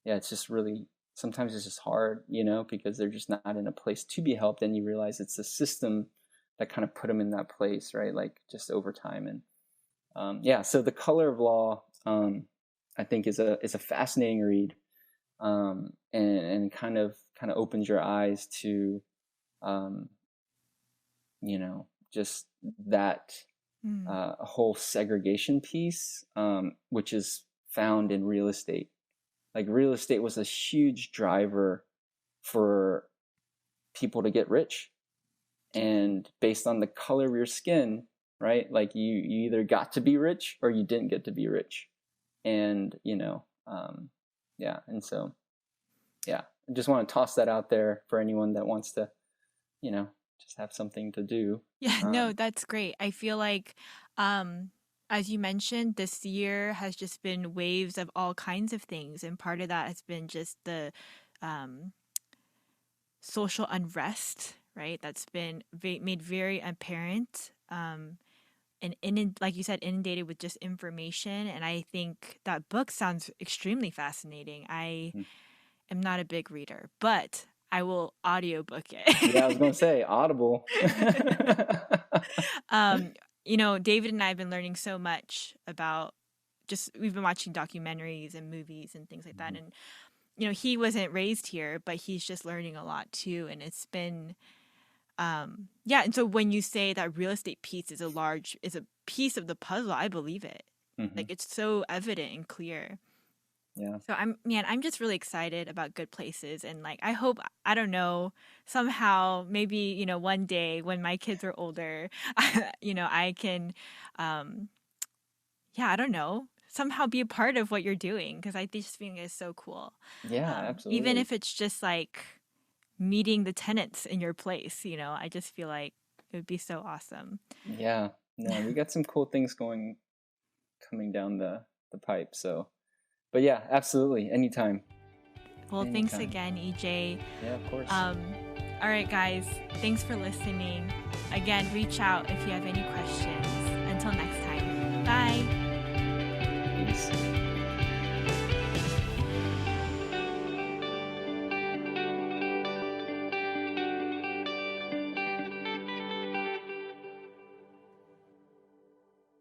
yeah, it's just really sometimes it's just hard, because they're just not in a place to be helped. And you realize it's the system that kind of put them in that place, right? Like just over time. And so The Color of Law, I think is a fascinating read, and kind of opens your eyes to, just that whole segregation piece, which is found in real estate. Like real estate was a huge driver for people to get rich, and based on the color of your skin, right? Like you either got to be rich or you didn't get to be rich. And, and so, I just want to toss that out there for anyone that wants to, just have something to do. Yeah, no, that's great. I feel like, as you mentioned, this year has just been waves of all kinds of things. And part of that has been just the social unrest, right? That's been made very apparent. And like you said, inundated with just information. And I think that book sounds extremely fascinating. I am not a big reader, but I will audiobook it. Yeah, I was going to say Audible. David and I have been learning so much about we've been watching documentaries and movies and things like that. And, he wasn't raised here, but he's just learning a lot too. And it's been, and so when you say that real estate piece is a piece of the puzzle, I believe it. Like it's so evident and clear. Yeah. So I'm just really excited about Good Places. And like, I hope, I don't know, somehow, maybe, one day when my kids are older, I can, I don't know, somehow be a part of what you're doing. Cause I just think it's so cool. Yeah, absolutely. Even if it's just like meeting the tenants in your place, I just feel like it would be so awesome. Yeah. No, we got some cool things coming down the pipe. So, but yeah, absolutely. Anytime. Well, thanks again, EJ. Yeah, of course. All right, guys. Thanks for listening. Again, reach out if you have any questions. Until next time. Bye.